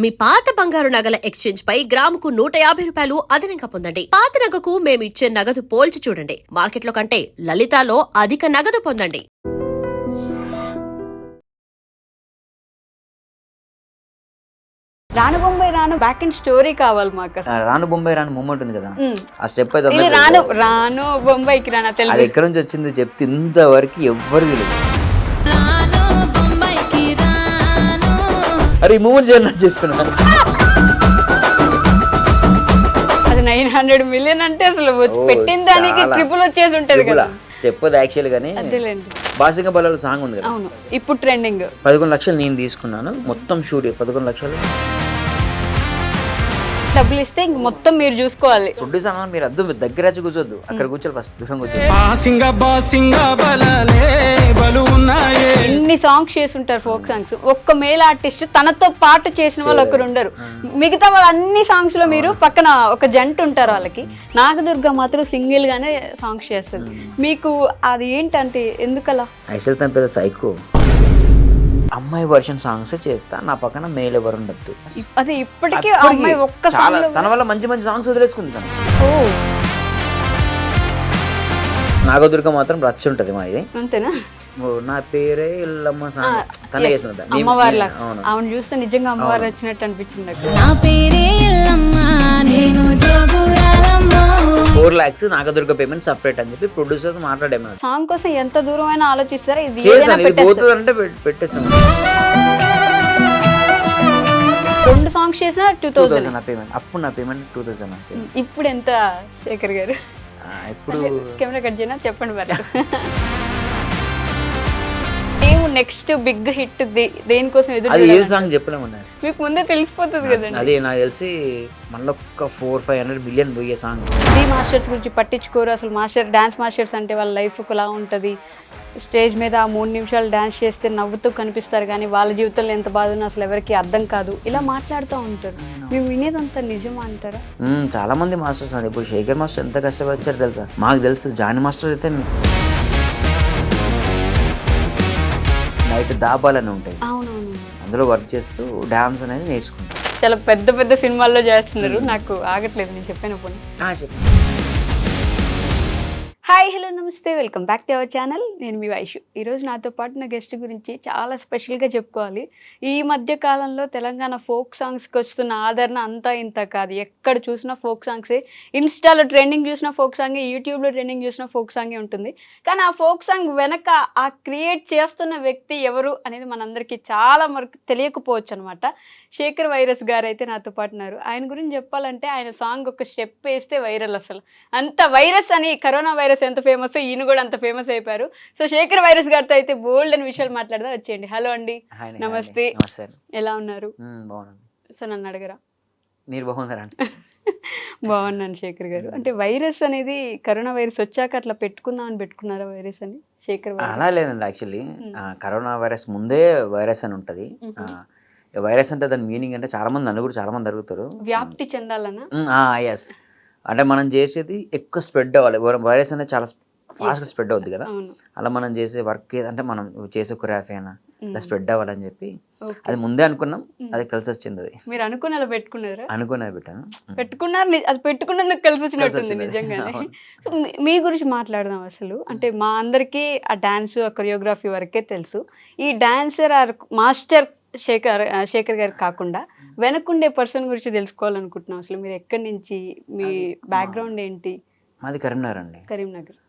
మీ పాత బంగారు నగల ఎక్స్చేంజ్ పై గ్రాముకు 150 రూపాయలు అదనంగా పొందండి. పాత నగకు మేము ఇచ్చే నగదు పోల్చి చూడండి. మార్కెట్లో కంటే లలితాలో అధిక నగదు పొందండి. రాను బొంబాయి రాను బ్యాక్ అండ్ స్టోరీ కావాలి మాకు. రాను బొంబాయి రాను మూమెంట్ ఉంది కదా, ఆ స్టెప్ అయితే ఇది రాను రాను బొంబాయికి రానా తెలుగు. అది ఎక్కడి నుంచి వచ్చింది చెప్తే ఇంతవరకు ఎవ్వరు తెలియదు. అరే ఈ మూమెంట్ చేయాలని చెప్పిన అది 900 మిలియన్ అంటే అసలు పెట్టిన దానికి ట్రిపుల్ వచ్చేసి ఉంటది కదా. చెప్పదు యాక్చువల్ గానీ బాసింగ బలాలు సాంగ్ ఉంది కదా, అవును ఇప్పుడు ట్రెండింగ్. 11 లక్షలు నేను తీసుకున్నాను, మొత్తం షూట్ 11 లక్షలు డబ్బులు ఇస్తే ఇంక మొత్తం మీరు చూసుకోవాలి. ప్రొడ్యూసర్ అన్న మీరు అద్దం దగ్గర వచ్చి కూర్చోద్దు, అక్కడ కూర్చోాలి, ఫస్ట్ దూరం కూర్చోాలి. ఎన్ని సాంగ్స్ చేస్తుంటారు ఫోక్ సాంగ్స్, ఒక్క మేల్ ఆర్టిస్ట్ తనతో పాటు చేసిన వాళ్ళు ఒకరు ఉండరు. మిగతా వాళ్ళు అన్ని సాంగ్స్ లో మీరు పక్కన ఒక జంట ఉంటారు వాళ్ళకి. నాగదుర్గ మాత్రం సింగిల్ గానే సాంగ్స్ చేస్తుంది. మీకు అది ఏంటంటే ఎందుకలా? యాక్చువల్ తన పెద్ద సైకో, అమ్మాయి వర్షన్ సాంగ్స్ చేస్తా, నా పక్కన మేల్ ఎవరు ఉండద్దు. అదే ఇప్పటికీ అమ్మాయి ఒక్క సాంగ్ తన వల్ల మంచి మంచి సాంగ్స్ వదిలేసుకుంది తను. నాగదుర్గ మాత్రం రచ్చ ఉంటది మా ఇది. అంతేనా? నా పేరే ఇల్లమ్మ సాంగ్ తనే చేసింది. అమ్మవారి ఆవిడ చూస్తే నిజంగా అమ్మవారు వచ్చినట్టు అనిపించింది. 4 lakhs నాగదుర్గ పేమెంట్ సపరేట్ అని చెప్పి ప్రొడ్యూసర్ మాట్లాడాము. సాంగ్ కోసం ఎంత దూరమైనా ఆలోచిస్తారా? ఇది పోతుంది అంటే పెట్టేస్తాను. 2 సాంగ్స్ చేసినా 2000 నా పేమెంట్. అప్పుడు నా పేమెంట్ 2000. ఇప్పుడు ఎంత శేఖర్ గారు? ఇప్పుడు కెమెరా కట్ చేయనా చెప్పండి మరి. నెక్స్ట్ బిగ్ హిట్ దేనికోసం ఎదురు సాంగ్ చెప్పలేమన్నా మీకు ముందే తెలిసిపోతుంది కదండి. అదే నాకు తెలిసి మళ్ళీ ఒక 400-500 మిలియన్ పోయే సాంగ్. ది మాస్టర్స్ గురించి పట్టించుకోరు అసలు. డాన్స్ మాస్టర్స్ అంటే వాళ్ళ లైఫ్ ఒకలా ఉంటుంది. స్టేజ్ మీద 3 నిమిషాలు డాన్స్ చేస్తే నవ్వుతూ కనిపిస్తారు, కానీ వాళ్ళ జీవితంలో ఎంత బాధ ఉన్నా అసలు ఎవరికి అర్థం కాదు. ఇలా మాట్లాడుతూ ఉంటారు. మేము వినేదంతా నిజమా అంటారా? చాలా మంది మాస్టర్స్ అండి. ఇప్పుడు శేఖర్ మాస్టర్ ఎంత కష్టపడ్డారు తెలుసా? మాకు తెలుసు. జానీ మాస్టర్ అయితే నైట్ దాబాలని ఉంటాయి, అందులో వర్క్ చేస్తూ డాన్స్ అనేది నేర్చుకుంటారు. చాలా పెద్ద పెద్ద సినిమాల్లో చేస్తున్నారు. నాకు ఆగట్లేదు నేను చెప్పాను పోనీ. హాయ్ హలో నమస్తే, welcome back to our channel. నేను మీ వైషు. ఈరోజు నాతో పాటు నా గెస్ట్ గురించి చాలా స్పెషల్గా చెప్పుకోవాలి. ఈ మధ్య కాలంలో తెలంగాణ ఫోక్ సాంగ్స్కి వస్తున్న ఆదరణ అంతా ఇంత కాదు. ఎక్కడ చూసినా ఫోక్ సాంగ్సే. ఇన్స్టాలో ట్రెండింగ్ చూసిన ఫోక్ సాంగే, యూట్యూబ్లో ట్రెండింగ్ చూసిన ఫోక్ సాంగే ఉంటుంది. కానీ ఆ ఫోక్ సాంగ్ వెనక ఆ క్రియేట్ చేస్తున్న వ్యక్తి ఎవరు అనేది మనందరికీ చాలా వరకు తెలియకపోవచ్చు అనమాట. శేఖర్ వైరస్ గారు అయితే నాతో పాటు ఉన్నారు. ఆయన గురించి చెప్పాలంటే ఆయన సాంగ్ ఒక స్టెప్ వేస్తే వైరల్. అసలు అంత వైరస్ అని, కరోనా వైరస్ ఎంత ఫేమస్, ఈయన కూడా అంత ఫేమస్ అయిపోయారు. సో శేఖర్ వైరస్ గారితో అయితే బోల్డ్ అని విషయాలు మాట్లాడదా, వచ్చేయండి. హలో అండి, నమస్తే, ఎలా ఉన్నారు? సో నన్ను అడగరా? మీరు బాగున్నారండి? బాగున్నాను శేఖర్ గారు. అంటే వైరస్ అనేది కరోనా వైరస్ వచ్చాక అట్లా పెట్టుకుందామని పెట్టుకున్నారా వైరస్ అని? శేఖర్ అలా లేదండి. యాక్చువల్లీ కరోనా వైరస్ ముందే వైరస్ అని ఉంటుంది. వైరస్ అంటే దాని మీనింగ్ అంటే చాలా మంది నన్ను కూడా చాలా మంది అడుగుతారు, వ్యాప్తి చెందాలన్నా. ఎస్, అంటే మనం చేసేది ఎక్కువ స్ప్రెడ్ అవ్వాలి. వైరస్ అనేది చాలా ఫాస్ట్గా స్ప్రెడ్ అవుద్ది కదా, అలా మనం చేసే వర్క్ ఏదంటే మనం చేసే కొరియోగ్రఫీ అయినా ఇలా స్ప్రెడ్ అవ్వాలని చెప్పి అది ముందే అనుకున్నాం. అది కలిసి వచ్చింది. అది మీరు అనుకుని అలా పెట్టుకున్నారా? అనుకునే పెట్టాను, పెట్టుకున్నారు. అది పెట్టుకున్నందుకు కలిసి వచ్చినట్టుంది నిజంగానే. సో మీ గురించి మాట్లాడదాం అసలు. అంటే మా అందరికీ ఆ డాన్స్, ఆ కొరియోగ్రఫీ వరకే తెలుసు. ఈ డాన్సర్ ఆర్ మాస్టర్ శేఖర్ గారు కాకుండా వెనకుండే పర్సన్ గురించి తెలుసుకోవాలనుకుంటున్నాం. అసలు మీరు ఎక్కడి నుంచి, మీ బ్యాక్గ్రౌండ్ ఏంటి? మాది కరీంనగర్ అండి. కరీంనగర్.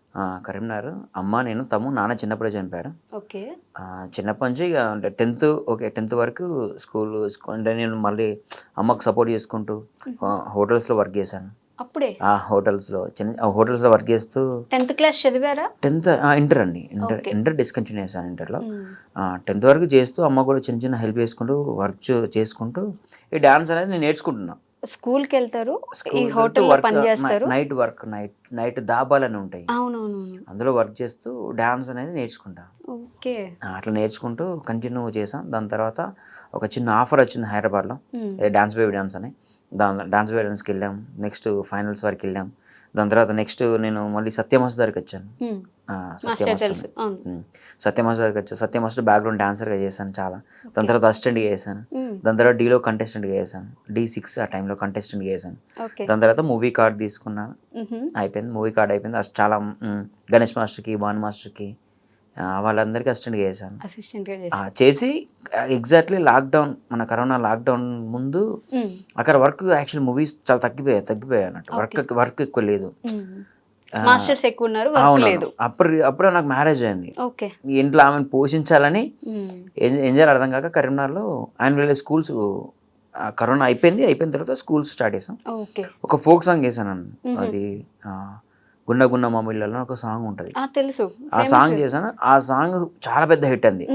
అమ్మ, నేను, నాన్న చిన్నప్పుడే చనిపోయారు. ఓకే. చిన్నప్పటి నుంచి ఇక అంటే 10th వరకు స్కూల్ అంటే నేను మళ్ళీ అమ్మకు సపోర్ట్ చేసుకుంటూ హోటల్స్లో వర్క్ చేశాను. అప్పుడే హోటల్స్లో హోటల్స్లో వర్క్ చేస్తూ 10th క్లాస్ చదివారా? 10th ఇంటర్ అండి. ఇంటర్ డిస్కంటిన్యూ చేశాను. ఇంటర్లో 10th వరకు చేస్తూ అమ్మ కూడా చిన్న చిన్న హెల్ప్ చేసుకుంటూ వర్క్ చేసుకుంటూ ఈ డాన్స్ అనేది నేను నేర్చుకుంటున్నా. స్కూల్కి వెళ్తారు, ఈ హోటల్లో పని చేస్తారు, నైట్ వర్క్, నైట్ దాబాలని ఉంటాయి, అందులో వర్క్ చేస్తూ డాన్స్ అనేది నేర్చుకుంటా. ఓకే. అట్లా నేర్చుకుంటూ కంటిన్యూ చేసాం. దాని తర్వాత ఒక చిన్న ఆఫర్ వచ్చింది హైదరాబాద్లో, డాన్స్ బేబీ డాన్స్ అని. డాన్స్ బేబీ డాన్స్కి వెళ్ళాం. నెక్స్ట్ ఫైనల్స్ వరకు వెళ్ళాం. దాని తర్వాత నెక్స్ట్ నేను మళ్ళీ సత్యమాస్ దగ్గరికి వచ్చాను. మాస్టర్ తెలుసు. అవును. సత్యమాస్ దగ్గరికి వచ్చాను. సత్యమాస్ బ్యాక్గ్రౌండ్ డాన్సర్గా చేశాను చాలా. దాని తర్వాత అసిస్టెంట్గా చేశాను. దాని తర్వాత డీలో కంటెస్టెంట్గా చేశాను. D6 ఆ టైంలో కంటెస్టెంట్గా చేశాను. ఓకే. దాని తర్వాత మూవీ కార్డ్ తీసుకున్నాను. అయిపోయింది, మూవీ కార్డ్ అయిపోయింది. అది చాలా గణేష్ మాస్టర్కి, భాను మాస్టర్కి వాళ్ళందరికీ అసిస్టెంట్గా చేశాను. అసిస్టెంట్గా చేసి ఎగ్జాక్ట్లీ లాక్డౌన్, మన కరోనా లాక్డౌన్ ముందు అక్కడ వర్క్ యాక్చువల్లీ మూవీస్ చాలా తగ్గిపోయాయి అన్నట్టు. వర్క్ ఎక్కువ లేదు. మాస్టర్స్ ఎక్కువ ఉన్నారు, వర్క్ అవును. లేదు. అప్పుడే నాకు మ్యారేజ్ అయింది. ఓకే. ఇంట్లో ఆమెను పోషించాలని ఏం చేయాలి అర్థం కాక కరీంనగర్లో యాన్యువల్ స్కూల్స్, కరోనా అయిపోయిన తర్వాత స్కూల్స్ స్టార్ట్ చేసాం. ఓకే. ఒక ఫోక్ సాంగ్ చేశాను. అది గున్న గున్న మామిళ్ళలో ఒక సాంగ్ ఉంటుంది, తెలుసు. ఆ సాంగ్ చేశాను. ఆ సాంగ్ చాలా పెద్ద హిట్ అంది,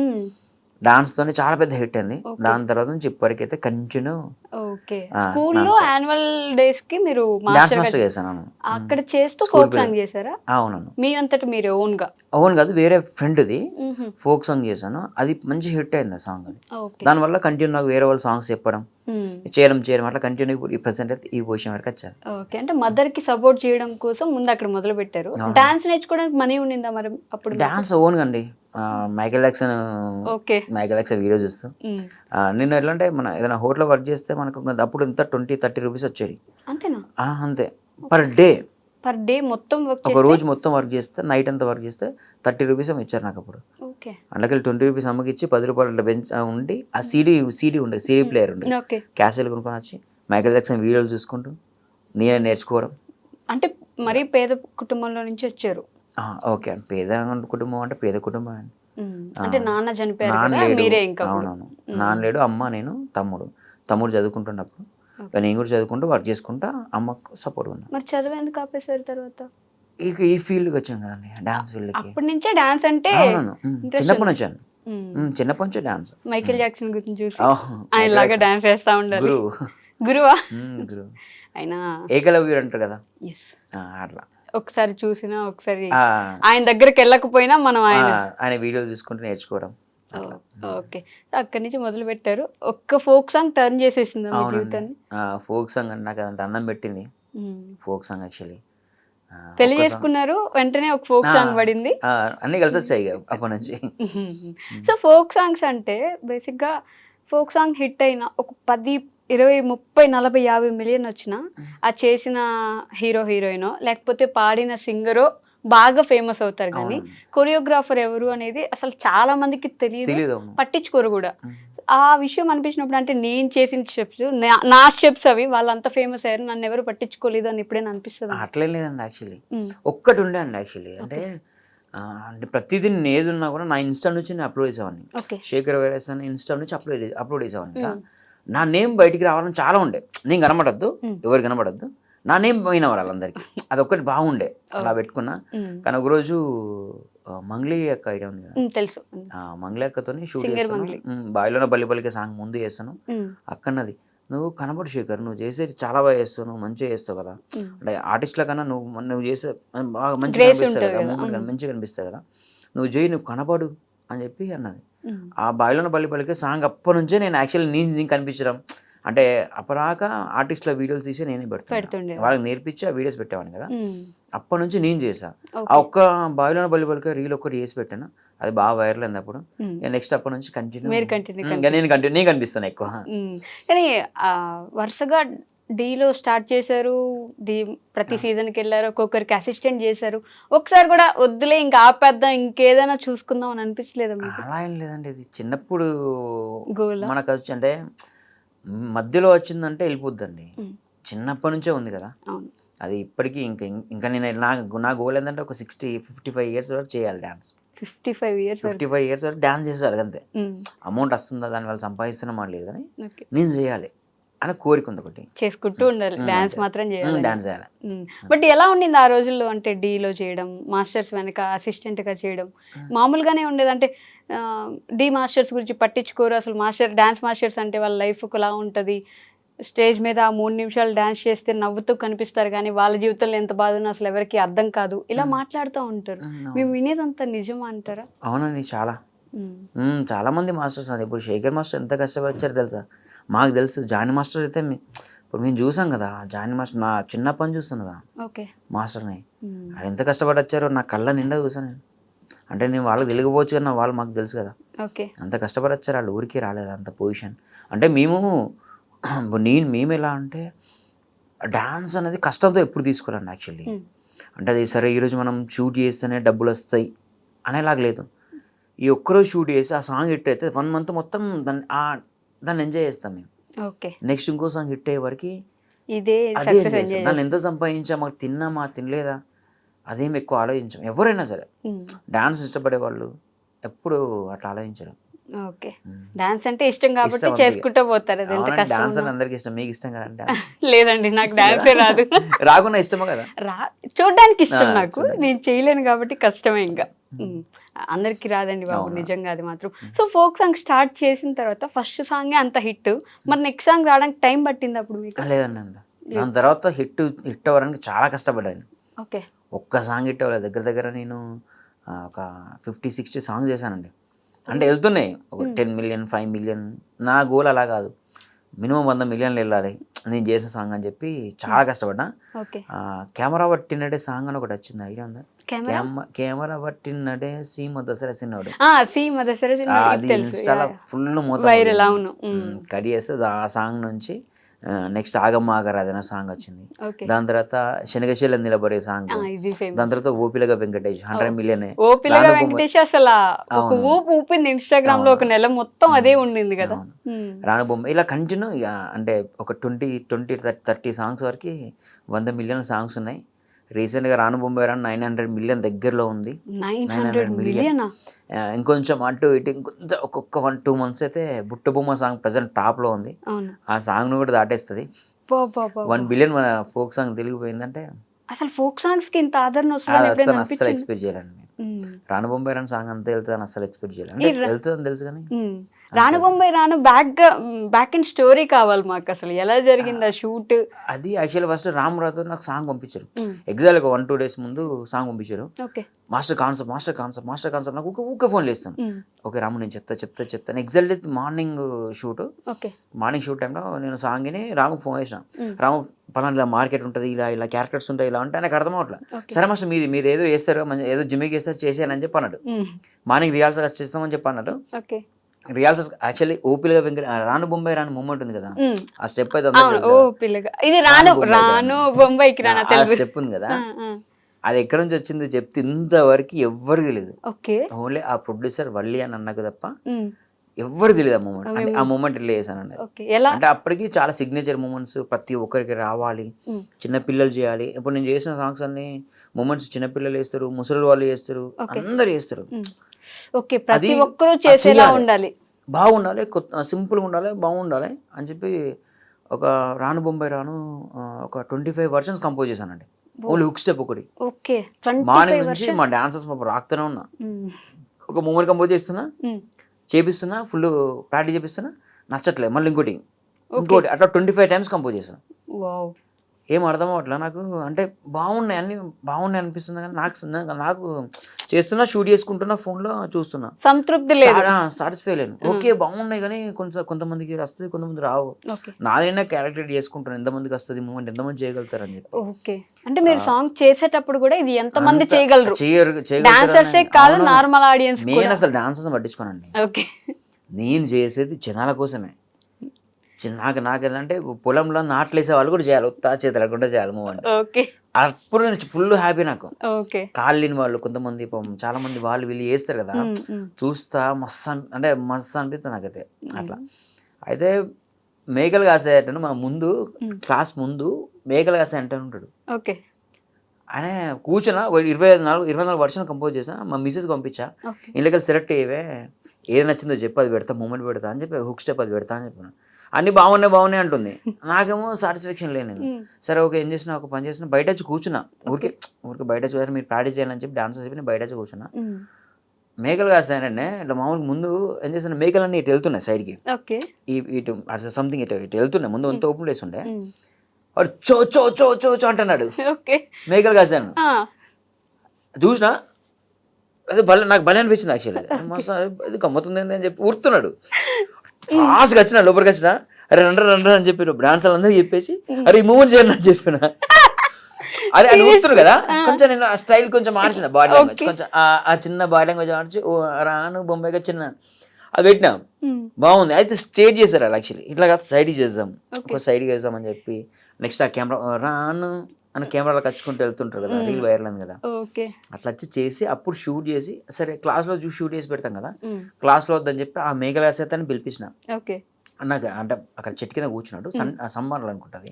డాన్స్ తోనే చాలా పెద్ద హిట్ అంది. దాని తర్వాత నుంచి ఇప్పటికైతే కంటిన్యూ. ఓకే. స్కూల్లో యాన్యువల్ డేస్ కి మీరు డాన్స్ మాస్టర్ చేశాను. అక్కడ చేస్తూ ఫోక్ సాంగ్ చేశారా? అవునను. మీ అంతటి మీరు ఓన్ కాదు, వేరే ఫ్రెండ్ది ఫోక్ సాంగ్ చేశాను. అది మంచి హిట్ అయింది ఆ సాంగ్. అది దానివల్ల కంటిన్యూ నాకు వేరే వాళ్ళు సాంగ్స్ చెప్పడం, చేయడం అట్లా కంటిన్యూ ఈ ప్రెసెంట్ అయితే ఈ పొజిషన్ వరకు వచ్చాను. ఓకే. అంటే మదర్ కి సపోర్ట్ చేయడం కోసం ముందు అక్కడ మొదలు పెట్టారు. డాన్స్ నేర్చుకోవడానికి మనీ ఉండిందా మరి అప్పుడు? డాన్స్ ఓన్ అండి. మైకేల్ జాక్సన్ వీడియో చూస్తూ నేను ఎట్లా అంటే మన ఏదైనా హోటల్లో వర్క్ చేస్తే మనకు అప్పుడు ఎంత 20-30 రూపీస్ వచ్చేది. అంతేనా? అంతే. పర్ డే మొత్తం ఒక రోజు మొత్తం వర్క్ చేస్తే, నైట్ అంతా వర్క్ చేస్తే 30 రూపీస్ ఇచ్చారు నాకు అప్పుడు. అందుకే 20 రూపీస్ అమ్మకి ఇచ్చి 10 రూపాయలు ఉండి ఆ సీడీ ఉండే, సీడీ ప్లేయర్ ఉండే, క్యాసెట్లు కొనుక్కొని వచ్చి మైకేల్ జాక్సన్ వీడియోలు చూసుకుంటూ నేనే నేర్చుకోవడం. అంటే మరీ పేద కుటుంబంలో నుంచి వచ్చారు. ఓకే అండి. పేద కుటుంబం అంటే పేద కుటుంబం అండి. అంటే నాన్న చనిపోయారు. అవునవును. నాన్న లేడు, అమ్మ, నేను, తమ్ముడు చదువుకుంటున్నప్పుడు నేను కూడా చదువుకుంటూ వర్క్ చేసుకుంటా అమ్మకు సపోర్ట్ ఉన్నా. మరి చదువు ఎందుకు ఆపేసారు తర్వాత? ఇక ఈ ఫీల్డ్కి వచ్చాం కదండి, డాన్స్ ఫీల్డ్కి. అప్పటి నుంచే డాన్స్ అంటే చిన్నప్పటి వచ్చాను. చిన్నప్పటి నుంచే డాన్స్. మైకేల్ జాక్సన్ గురించి చూసి ఆయన లాగా డాన్స్ చేస్తా ఉండాలి. గురువా? గురువు. ఆయన ఏకలవ్యుడు అంటారు కదా, అట్లా ఒకసారి చూసినా ఒకసారి ఆయన దగ్గరికి వెళ్ళకపోయినా మనం ఆయన వీడియోలు చూసుకుంటూ నేర్చుకోవడం. ఓకే. అక్కడి నుంచి మొదలు పెట్టారు. ఒక్క ఫోక్ సాంగ్ టర్న్ చేసేసింది జీవితాన్ని. ఫోక్ సాంగ్ అంటే నాకు అంత అన్నం పెట్టింది ఫోక్ సాంగ్. యాక్చువల్లీ పెళ్లి చేసుకున్నారు, వెంటనే ఒక ఫోక్ సాంగ్ పడింది, అన్ని కలిసి వచ్చాయి అప్పటి నుంచి. సో ఫోక్ సాంగ్స్ అంటే బేసిక్ గా ఫోక్ సాంగ్ హిట్ అయిన ఒక 10, 20, 30, 40, 50 మిలియన్ వచ్చినా ఆ చేసిన హీరో హీరోయినో లేకపోతే పాడిన సింగరో బాగా ఫేమస్ అవుతారు. కానీ కొరియోగ్రాఫర్ ఎవరు అనేది అసలు చాలా మందికి తెలియదు, పట్టించుకోరు కూడా. ఆ విషయం అనిపించినప్పుడు అంటే నేను చేసిన స్టెప్స్, నా స్టెప్స్ అవి వాళ్ళంతా ఫేమస్ అయ్యారు, నన్ను ఎవరు పట్టించుకోలేదు అని ఎప్పుడైనా అనిపిస్తుంది? అట్లే లేదండి. యాక్చువల్లీ ఒక్కటి ఉండే అండి. యాక్చువల్లీ అంటే ప్రతిదీ నేను ఏది ఉన్నా కూడా నా ఇన్స్టా నుంచి నేను అప్లోడ్ చేసేవాడిని. శేఖర్ వైరస్ అని ఇన్స్టా నుంచి అప్లోడ్ చేసేవాడిని. నా నేమ్ బయటికి రావాలని చాలా ఉండే. నేను కనబడద్దు, ఎవరు కనబడద్దు, నా నేమ్ పోయిన వాళ్ళందరికీ. అదొక్కటి బాగుండే, అలా పెట్టుకున్నా. కానీ ఒకరోజు మంగ్లీ అక్క ఐడియా ఉంది కదా, తెలుసు. మంగ్లీ అక్కతో షూట్ చేస్తాను. బాయిలోనే బల్లి బల్లికే సాంగ్ ముందు చేస్తాను. అక్కన్నది, నువ్వు కనబడు శేఖర్, నువ్వు చేసేది చాలా బాగా చేస్తావు, నువ్వు మంచిగా చేస్తావు కదా, అంటే ఆర్టిస్ట్ల కన్నా నువ్వు చేసే బాగా మంచిగా కనిపిస్తావు కదా, మూమెంట్ మంచిగా కనిపిస్తావు కదా, నువ్వు చేయి, నువ్వు కనబడు అని చెప్పి అన్నది. ఆ బాయిలోనే బల్లి బల్లికే సాంగ్ అప్పటి నుంచే నేను యాక్చువల్లీ నేను కనిపించడం అంటే అప్పటిదాకా ఆర్టిస్ట్ల వీడియోలు తీసి నేనే పెడుతుండే, వాళ్ళకి నేర్పించి ఆ వీడియోస్ పెట్టేవాడిని కదా. అప్పటి నుంచి నేను చేసా. ఆ ఒక్క బాయిలోనే బల్లి బల్లికే రీల్ ఒక్కటి చేసి పెట్టాను, అది బాగా వైరల్ అయింది. అప్పుడు నెక్స్ట్ అప్పటి నుంచి నేను కనిపిస్తాను ఎక్కువ. కానీ వరుసగా డీలో స్టార్ట్ చేశారు, ప్రతి సీజన్కి వెళ్ళారు, ఒక్కొక్కరికి అసిస్టెంట్ చేశారు. ఒకసారి కూడా వద్దులే ఇంకా ఆపేద్దాం, ఇంకేదైనా చూసుకుందాం అని అనిపించలేదు? అలా ఏం లేదండి, ఇది చిన్నప్పుడు మనకు వచ్చి అంటే మధ్యలో వచ్చిందంటే వెళ్ళిపోద్దండి. చిన్నప్పటి నుంచే ఉంది కదా అది. ఇప్పటికీ ఇంకా నేను నా గోల్ ఏంటంటే ఒక 55 ఇయర్స్ వరకు చేయాలి డాన్స్. 55 ఇయర్స్ వరకు డాన్స్ చేసేవాళ్ళు అంతే. అమౌంట్ వస్తుందా దాని వల్ల సంపాదిస్తున్నామా లేదు కానీ నేను చేయాలి అని కోరిక ఉంది ఒకటి. చేసుకుంటూ ఉండాలి, డాన్స్ మాత్రం చేయాలి, డాన్స్ చేయాలి. బట్ ఎలా ఉండింది ఆ రోజుల్లో? అంటే డీలో చేయడం, మాస్టర్స్ వెనక అసిస్టెంట్గా చేయడం మామూలుగానే ఉండేది? అంటే డీ మాస్టర్స్ గురించి పట్టించుకోరు అసలు. డాన్స్ మాస్టర్స్ అంటే వాళ్ళ లైఫ్ ఒకలా ఉంటుంది, స్టేజ్ మీద 3 నిమిషాలు డాన్స్ చేస్తే నవ్వుతూ కనిపిస్తారు కానీ వాళ్ళ జీవితంలో ఎంత బాధ ఉన్నా అసలు ఎవరికి అర్థం కాదు, ఇలా మాట్లాడుతూ ఉంటారు. మేము వినేదంతా నిజమా అంటారా? అవునండి, చాలా మంది మాస్టర్స్ అండి. ఇప్పుడు శేఖర్ మాస్టర్ ఎంత కష్టపడిచారు తెలుసా? మాకు తెలుసు. జానీ మాస్టర్ అయితే ఇప్పుడు మేము చూసాం కదా జానీ మాస్టర్, నా చిన్నప్పని చూస్తున్నదా ఓకే. మాస్టర్ని, ఆయన ఎంత కష్టపడి వచ్చారో నా కళ్ళ నిండా చూసాను నేను. అంటే నేను వాళ్ళకి తెలియకపోవచ్చు కానీ వాళ్ళు మాకు తెలుసు కదా, ఓకే. అంత కష్టపడి వచ్చారు, వాళ్ళు ఊరికి రాలేదు అంత పొజిషన్. అంటే మేము ఎలా అంటే డాన్స్ అనేది కష్టంతో ఎప్పుడు తీసుకోరండి యాక్చువల్లీ. అంటే అది సరే ఈరోజు మనం షూట్ చేస్తేనే డబ్బులు వస్తాయి అనేలాగా లేదు. ఈ ఒక్కరోజు షూట్ చేసి ఆ సాంగ్ హిట్ అయితే 1 month మొత్తం దాన్ని ఎంజాయ్ చేస్తాం మేము. ఓకే. నెక్స్ట్ ఇంకో సాంగ్ హిట్ అయ్యే వరకు ఇదే అదే ఎంజాయ్ చేస్తాం. దాన్ని ఎంత సంపాదించాం, మాకు తిన్నామా తినలేదా అదేం ఎక్కువ ఆలోచించాం. ఎవరైనా సరే డాన్స్ ఇష్టపడే వాళ్ళు ఎప్పుడు అట్లా ఆలోచించరు. ఓకే. డాన్స్ అంటే ఇష్టం కాబట్టి చేసుకుంటూ పోతారు. అది ఎంత కష్టం. డాన్స్ అని అందరికి ఇష్టం, మీకు ఇష్టం కదండి? లేదండి, నాకు డాన్సే రాదు. రాకుండా ఇష్టమా కదా? చూడడానికి ఇష్టం నాకు, నేను చేయలేను కాబట్టి కష్టమే. ఇంకా అందరికి రాదండి బాబు, నిజంగా అది మాత్రం. సో ఫోక్ సాంగ్ స్టార్ట్ చేసిన తర్వాత ఫస్ట్ సాంగే అంత హిట్, మరి నెక్స్ట్ సాంగ్ రావడానికి టైం పట్టింది అప్పుడు మీకు? లేదండి, దాని తర్వాత హిట్ అవ్వడానికి చాలా కష్టపడ్డాను. ఓకే. ఒక్క సాంగ్ హిట్ అవ్వలేదు. దగ్గర నేను ఒక 50-60 సాంగ్స్ చేశానండి. అంటే వెళ్తున్నాయి ఒక 10 million 5 million. నా గోల్ అలా కాదు, మినిమం 100 million వెళ్ళాలి నేను చేసిన సాంగ్ అని చెప్పి చాలా కష్టపడ్డా. కెమెరా పట్టినడే సాంగ్ అని ఒకటి వచ్చింది, ఐడియా ఉందా? కెమెరా పట్టినడే సీమ దసరా సిన్నోడు, అది ఇన్స్టాలో ఫుల్ వైరల్. అవును. కడి చేస్తే ఆ సాంగ్ నుంచి నెక్స్ట్ ఆగమ్మ ఆగరాధన సాంగ్ వచ్చింది. దాని తర్వాత శనగశీల నిలబడే సాంగ్, దాని తర్వాత ఓపిలగా వెంకటేష్ 100 million. ఓపిలగా వెంకటేష్ అసలు ఒక ఊపు ఊపింది ఇన్స్టాగ్రామ్ లో, ఒక నెల మొత్తం అదే ఉండింది కదా. రానుబొమ్మ ఇలా కంటిన్యూ, అంటే ఒక 20-30 సాంగ్స్ వరకు 100 million సాంగ్స్ ఉన్నాయి. రీసెంట్గా రానుబొమ్మ 900 million దగ్గరలో ఉంది. 900 million. ఇంకొంచెం అటు ఇటు ఇంకొంచెం ఒక్కొక్క 1-2 months అయితే బుట్టబొమ్మ సాంగ్ ప్రజెంట్ టాప్లో ఉంది. ఆ సాంగ్ను కూడా దాటేస్తుంది. 1 billion మన ఫోక్ సాంగ్ తెలిగిపోయిందంటే అసలు ఫోక్ సాంగ్స్ కి ఇంత ఆదరణ వస్తుంది అస్సలు ఎక్స్పెక్ట్ చేయాలండి. రానుబొంబాయి రాను సాంగ్ అంతా వెళ్తుందని అస్సలు ఎక్స్పెక్ట్ చేయాలి. అంటే వెళ్తుందని తెలుసు కానీ రానుబొంబాయి రాను బ్యాక్ అండ్ స్టోరీ కావాలి మాకు. అసలు ఎలా జరిగింది ఆ షూట్? అది యాక్చువల్లీ ఫస్ట్ రామురాతో నాకు సాంగ్ పంపించారు. ఎగ్జాక్ట్ ఒక 1-2 days ముందు సాంగ్ పంపించారు. మాస్టర్ కాన్సెప్ట్ నాకు ఊకే ఫోన్లు వేస్తాను. ఓకే రాము నేను చెప్తాను. ఎగ్జాక్ట్ మార్నింగ్ షూట్ టైంలో నేను సాంగ్ని రాముకి ఫోన్ చేసాను. రాము పలానా ఇలా మార్కెట్ ఉంటుంది, ఇలా క్యారెక్టర్స్ ఉంటాయి, ఇలా అంటే నాకు అర్థం అవట్లేదు. సరే మాస్టర్ మీరు ఏదో వేస్తారు, ఏదో జిమ్మికి వేస్తారు చేసానని చెప్పి అన్నాడు. మార్నింగ్ రిహార్సల్ చేస్తామని చెప్పి అన్నాడు. రిహార్సల్స్ యాక్చువల్లీ ఓపిలగా రానుబొంబాయి రాను మూమెంట్ ఉంది కదా, ఆ స్టెప్ అయితే స్టెప్ ఉంది కదా, అది ఎక్కడి నుంచి వచ్చింది చెప్తే ఇంతవరకు ఎవ్వరికి తెలియదు. ఓన్లీ ఆ ప్రొడ్యూసర్ వల్లి అని అన్నకు తప్ప ఎవ్వరికి తెలియదు ఆ మూమెంట్. అంటే ఆ మూమెంట్ ఇట్లా చేశాను అంటే అప్పటికి చాలా సిగ్నేచర్ మూమెంట్స్ ప్రతి ఒక్కరికి రావాలి, చిన్నపిల్లలు చేయాలి. ఇప్పుడు నేను చేసిన సాంగ్స్ అన్ని మూమెంట్స్ చిన్నపిల్లలు వేస్తారు, ముసలి వాళ్ళు చేస్తారు, అందరు చేస్తారు. ప్రతి ఒక్కరూ చేసేలా ఉండాలి, బాగుండాలి, సింపుల్గా ఉండాలి, బాగుండాలి అని చెప్పి ఒక రానుబొంబాయి రాను ఒక 25 versions కంపోజ్ చేశానండి. ఓన్లీ హుక్ స్టెప్ ఒకటి. మార్నింగ్ నుంచి మా డాన్సర్స్ రాకుతూనే ఉన్నా, ఒక మూమెంట్ కంపోజ్ చేపిస్తున్నా, ఫుల్ ప్రాక్టీస్ చేపిస్తున్నా, నచ్చట్లేదు, మళ్ళీ ఇంకోటి అట్లా 25 times కంపోజ్ చేశాను. ఏం అర్థం అవ్వట్లా నాకు. అంటే బాగున్నాయి అనిపిస్తుంది కానీ నాకు చేస్తున్నా, షూట్ చేసుకుంటున్నా, ఫోన్లో చూస్తున్నా, సంతృప్తి లేదు, సాటిస్ఫై లేను. ఓకే బాగున్నాయి కానీ కొంతమందికి వస్తుంది, కొంతమంది రావు. నాదైనా క్యాలిక్యులేట్ చేసుకుంటాను ఎంతమందికి వస్తుంది మూమెంట్, ఎంతమంది చేయగలుగుతారు అని చెప్పి. ఓకే. అంటే మీరు సాంగ్ చేసేటప్పుడు కూడా ఇది ఎంతమంది చేయగలరు, డాన్సర్సే కాదు నార్మల్ ఆడియన్స్. నేను అసలు డాన్సర్స్ పట్టించుకోనండి, నేను చేసేది జనాల కోసమే. నాకు ఏంటంటే పొలంలో నాట్లు వేసే వాళ్ళు కూడా చేయాలి, ఉత్తా చేతలకుండా చేయాలి మూమెంట్. అప్పుడు నుంచి ఫుల్ హ్యాపీ నాకు. కాళ్ళు లేని వాళ్ళు కొంతమంది, చాలా మంది వాళ్ళు వీళ్ళు చేస్తారు కదా, చూస్తా మస్తు అనిపిస్తుంది నాకైతే అట్లా. అయితే మేకలు కాసే అంటే మా ముందు క్లాస్ ముందు మేకలు కాసే అంటే ఉంటాడు. ఆయన కూర్చున్నా ఒక 24 versions కంపోజ్ చేసా, మా మిస్సెస్ పంపించా, ఇంట్లోకి సెలెక్ట్ అయ్యేవే ఏది నచ్చిందో చెప్పి అది పెడతా, మూమెంట్ పెడతా అని చెప్పి, హుక్ స్టెప్ అది పెడతా అని చెప్పిన. అన్ని బాగున్నాయి అంటుంది, నాకేమో సాటిస్ఫాక్షన్ లేదు. నేను సరే ఓకే ఏం చేసినా, ఒక పని చేసిన, బయట వచ్చి కూర్చున్నా, ఊరికి బయట వచ్చి మీరు ప్రాక్టీస్ చేయాలని చెప్పి డాన్సర్ చెప్పి నేను బయట వచ్చి కూర్చున్నా. మేకలు కాస్తానంటే ఇట్లా మామూలుగా ముందు ఏం చేస్తున్నా, మేకలన్నీ ఇటు వెళ్తున్నాయి సైడ్కి, ఇటు సంథింగ్ ఇటు వెళ్తున్నాయి, ముందు అంత ఓపెన్ ప్లేస్ ఉండే, వాడు చో చో చో చో చో అంటున్నాడు. మేకలు కాసాను చూసినా, అదే నాకు భలే అనిపించింది యాక్చువల్లీ, మస్తు ఇది గమ్మతుంది అని చెప్పి ఊరుతున్నాడు. ఫాస్ట్గా వచ్చిన లోపలికి వచ్చిన, అరే రండ్రా రండ్రా అని చెప్పి డాన్స్ అందరూ చెప్పేసి అరే ఈ మూమెంట్ చేయండి అని చెప్పిన. అరే అని ఊరుతురు కదా, కొంచెం నేను ఆ స్టైల్ కొంచెం మార్చిన, బాడీ లాంగ్వేజ్ కొంచెం ఆ చిన్న బాడీ లాంగ్వేజ్ మార్చి ఓ రాను బొంబాయిగా చిన్న అది పెట్టినా బాగుంది. అయితే స్ట్రేట్ చేశారు అది యాక్చువల్లీ, ఇట్లా కాదు సైడ్కి చేద్దాం, ఒక సైడ్కి చేద్దాం అని చెప్పి నెక్స్ట్ ఆ కెమెరా రాను అని కెమెరాలో కచ్చుకుంటూ వెళ్తుంటారు కదా, రీల్ వైరల్ అయింది కదా, అట్లా వచ్చి చేసి అప్పుడు షూట్ చేసి సరే క్లాస్లో చూసి షూట్ చేసి పెడతాం కదా, క్లాస్లో వద్దని చెప్పి ఆ మేఘాలయ సేతని పిలిపించిన. నాకు అంటే అక్కడ చెట్టు కింద కూర్చున్నాడు, సమ్మర్లో అనుకుంటుంది,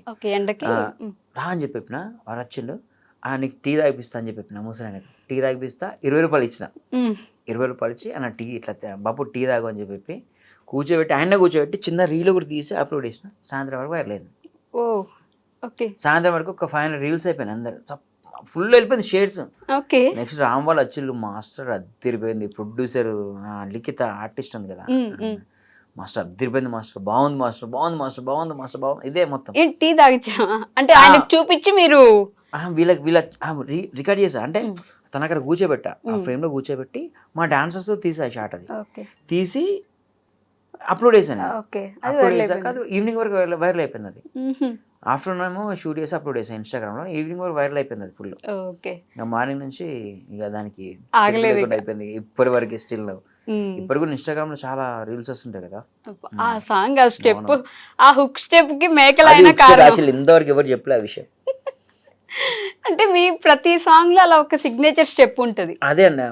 రా అని చెప్పిన. వాడు వచ్చిండు, నీకు టీ తాగిపిస్తా అని చెప్పిన. ముసలి ఆయనకు టీ తాగిపిస్తా 20 రూపాయలు ఇచ్చిన. 20 రూపాయలు ఇచ్చి అన్న టీ ఇట్లా బాబు టీ తాగు అని చెప్పి కూర్చోబెట్టి ఆయన కూర్చోబెట్టి చిన్న రీల్ కూడా తీసి అప్లోడ్ చేసిన. సాయంత్రం వరకు వైరల్ అయింది. సాయంత్రం వరకు ఒక 500 రీల్స్ అయిపోయినాయి, అందరు ఫుల్ వెళ్ళిపోయింది షేర్స్. నెక్స్ట్ రామ్ వాళ్ళు వచ్చిళ్ళు, మాస్టర్ అద్దరిపోయింది, ప్రొడ్యూసర్ లిఖిత ఆర్టిస్ట్ ఉంది కదా, మాస్టర్ అద్దరిపోయింది, మాస్టర్ బాగుంది, మాస్టర్ బాగుంది, మాస్టర్ బాగుంది, మాస్టర్ బాగుంది, ఇదే మొత్తం. టీ తాగిచ్చా అంటే ఆయనకు చూపించి మీరు వీళ్ళ రికార్డ్ చేసా, అంటే తన అక్కడ కూర్చోబెట్టా, ఆ ఫ్రేమ్లో కూర్చోబెట్టి మా డాన్సర్స్ తీసా షాట్, అది తీసి అప్లోడ్ చేశాను. అప్లోడ్ చేశాక అది ఈవినింగ్ వరకు వైరల్ అయిపోయింది. అది ఆఫ్టర్నూన్ ఏమో షూట్ చేసి అప్లోడ్ చేసాను ఇన్స్టాగ్రామ్లో, ఈవినింగ్ వరకు వైరల్ అయిపోయింది అది ఫుల్. ఇంకా మార్నింగ్ నుంచి ఇక దానికి అయిపోయింది ఇప్పటి వరకు స్టిల్. ఇప్పుడు కూడా ఇన్స్టాగ్రామ్ లో చాలా రీల్స్ వస్తుంటాయి కదా, ఆ సాంగ్ ఆ స్టెప్ ఆ హుక్ స్టెప్ కి మేకలైన ఇంతవరకు ఎవరు చెప్పలే ఆ విషయం. అంటే మీ ప్రతి సాంగ్ లో అలా ఒక సిగ్నేచర్ స్టెప్ ఉంటది, అదే అండి,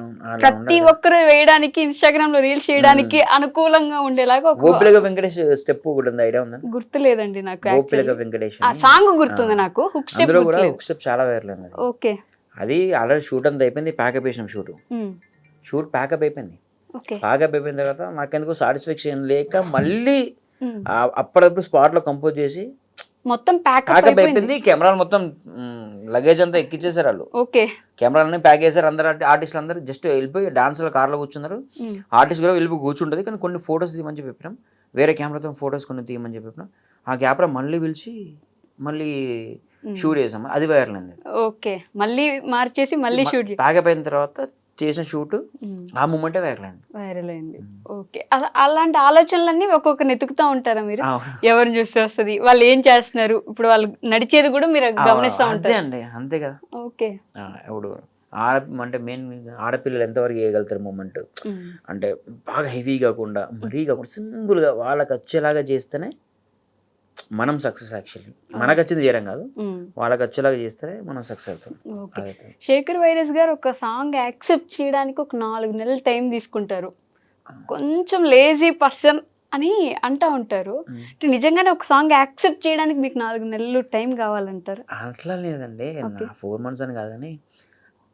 ప్రతి ఒక్కరు వేయడానికి ఇన్స్టాగ్రామ్ లో రీల్స్ చేయడానికి అనుకూలంగా ఉండేలాగా. గోపిలక వెంకటేష్ స్టెప్ ఒకటి ఉంది, ఐడియా ఉందా? గుర్తులేదండి నాకు. గోపిలక వెంకటేష్ ఆ సాంగ్ గుర్తుంది నాకు, హుక్ స్టెప్ కూడా హుక్ స్టెప్ చాలా వైరల్ అయింది. ఓకే, అది ఆల్రెడీ షూట్ అంతా అయిపోయింది, ప్యాకప్ చేసాం, షూట్ ప్యాకప్ అయిపోయింది. ప్యాకప్ అయిపోయిన తర్వాత నాకెందుకు సాటిస్ఫాక్షన్ లేక మళ్ళీ అప్పుడప్పుడు స్పాట్ లో కంపోజ్ చేసి మొత్తం ప్యాకప్ అయిపోయింది. కెమెరాలు మొత్తం లగేజ్ అంతా ఎక్కిచ్చేసారు వాళ్ళు, కెమెరాలని ప్యాక్ చేశారు. అందరు ఆర్టిస్టులు అందరూ జస్ట్ వెళ్ళిపోయి డాన్స్లో కార్లో కూర్చున్నారు. ఆర్టిస్ట్ కూడా వెళ్ళిపోయి కూర్చుంటుంది, కానీ కొన్ని ఫొటోస్ తీయమని చెప్పి చెప్పినాం, వేరే కెమెరాతో ఫొటోస్ కొన్ని తీయమని చెప్పి చెప్పినాం. ఆ గ్యాప్లో మళ్ళీ పిలిచి మళ్ళీ షూట్ చేసాం, అది వైరల్ అయింది. ఓకే, మళ్ళీ మార్చేసి మళ్ళీ షూట్ ప్యాకప్ అయిన తర్వాత చేసిన షూట్ ఆ మూమెంటే వైరల్ అయింది. ఓకే, అలాంటి ఆలోచనలన్నీ ఒక్కొక్కరిని ఎతుకుతా ఉంటారా మీరు? ఎవరిని చూస్తే వస్తుంది, వాళ్ళు ఏం చేస్తున్నారు, ఇప్పుడు వాళ్ళు నడిచేది కూడా మీరు గమనిస్తూ ఉంటారు. అండి, అంతే కదా. ఓకే, ఇప్పుడు అంటే మెయిన్ ఆడపిల్లలు ఎంతవరకు చేయగలుగుతారు మూమెంట్, అంటే బాగా హెవీ కాకుండా మరీ కాకుండా సింపుల్గా వాళ్ళకి వచ్చేలాగా చేస్తేనే మనం సక్సెస్. యాక్చువల్లీ మనకు వచ్చింది చేయడం కాదు, వాళ్ళకి వచ్చేలాగా చేస్తేనే మనం సక్సెస్ అవుతాం. శేఖర్ వైరస్ గారు ఒక సాంగ్ యాక్సెప్ట్ చేయడానికి ఒక 4 నెలలు టైం తీసుకుంటారు, కొంచెం లేజీ పర్సన్ అని అంటా ఉంటారు. నిజంగానే ఒక సాంగ్ యాక్సెప్ట్ చేయడానికి మీకు 4 నెలలు టైం కావాలంటారు? అట్లా లేదండి, 4 months అని కాదు, కానీ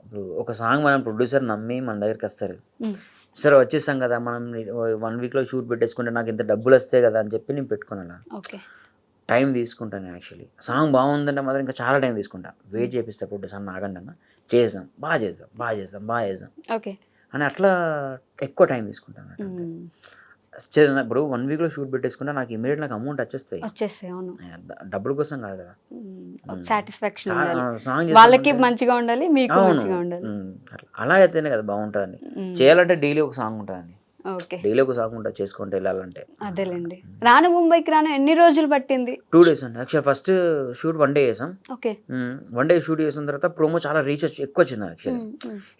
ఇప్పుడు ఒక సాంగ్ మనం ప్రొడ్యూసర్ నమ్మి మన దగ్గరికి వస్తారు, సరే వచ్చేస్తాం కదా, మనం 1 weekలో షూట్ పెట్టేసుకుంటే నాకు ఇంత డబ్బులు వస్తాయి కదా అని చెప్పి నేను పెట్టుకున్నాను. టైం తీసుకుంటాను యాక్చువల్లీ. సాంగ్ బాగుందంటే మాత్రం ఇంకా చాలా టైం తీసుకుంటా, వెయిట్ చేపిస్తా ప్రొడ్యూసర్ నాగండి అన్న, చేద్దాం బాగా చేద్దాం అని అట్లా ఎక్కువ టైం తీసుకుంటాను. ఇప్పుడు 1 weekలో షూట్ పెట్టేసుకుంటే నాకు ఇమీడియట్ నాకు అమౌంట్ వచ్చేస్తాయి, డబ్బుల కోసం కాదు కదా, సాంగ్ వాళ్ళకి మంచిగా ఉండాలి, మీకు మంచిగా ఉండాలి. అలా అయితేనే కదా బాగుంటుందండి. చేయాలంటే డైలీ ఒక సాంగ్ ఉంటుందండి, డైలీ ఒక సాంగ్ ఉంటుంది చేసుకుంటూ వెళ్ళాలంటే. అదేలేండి. రాను ముంబైకి రాను ఎన్ని రోజులు పట్టింది? 2 days అండి. యాక్చువల్ ఫస్ట్ షూట్ 1 day చేసాం. 1 day షూట్ చేసిన తర్వాత ప్రోమో చాలా రీచ్ ఎక్కువ వచ్చింది యాక్చువల్లీ.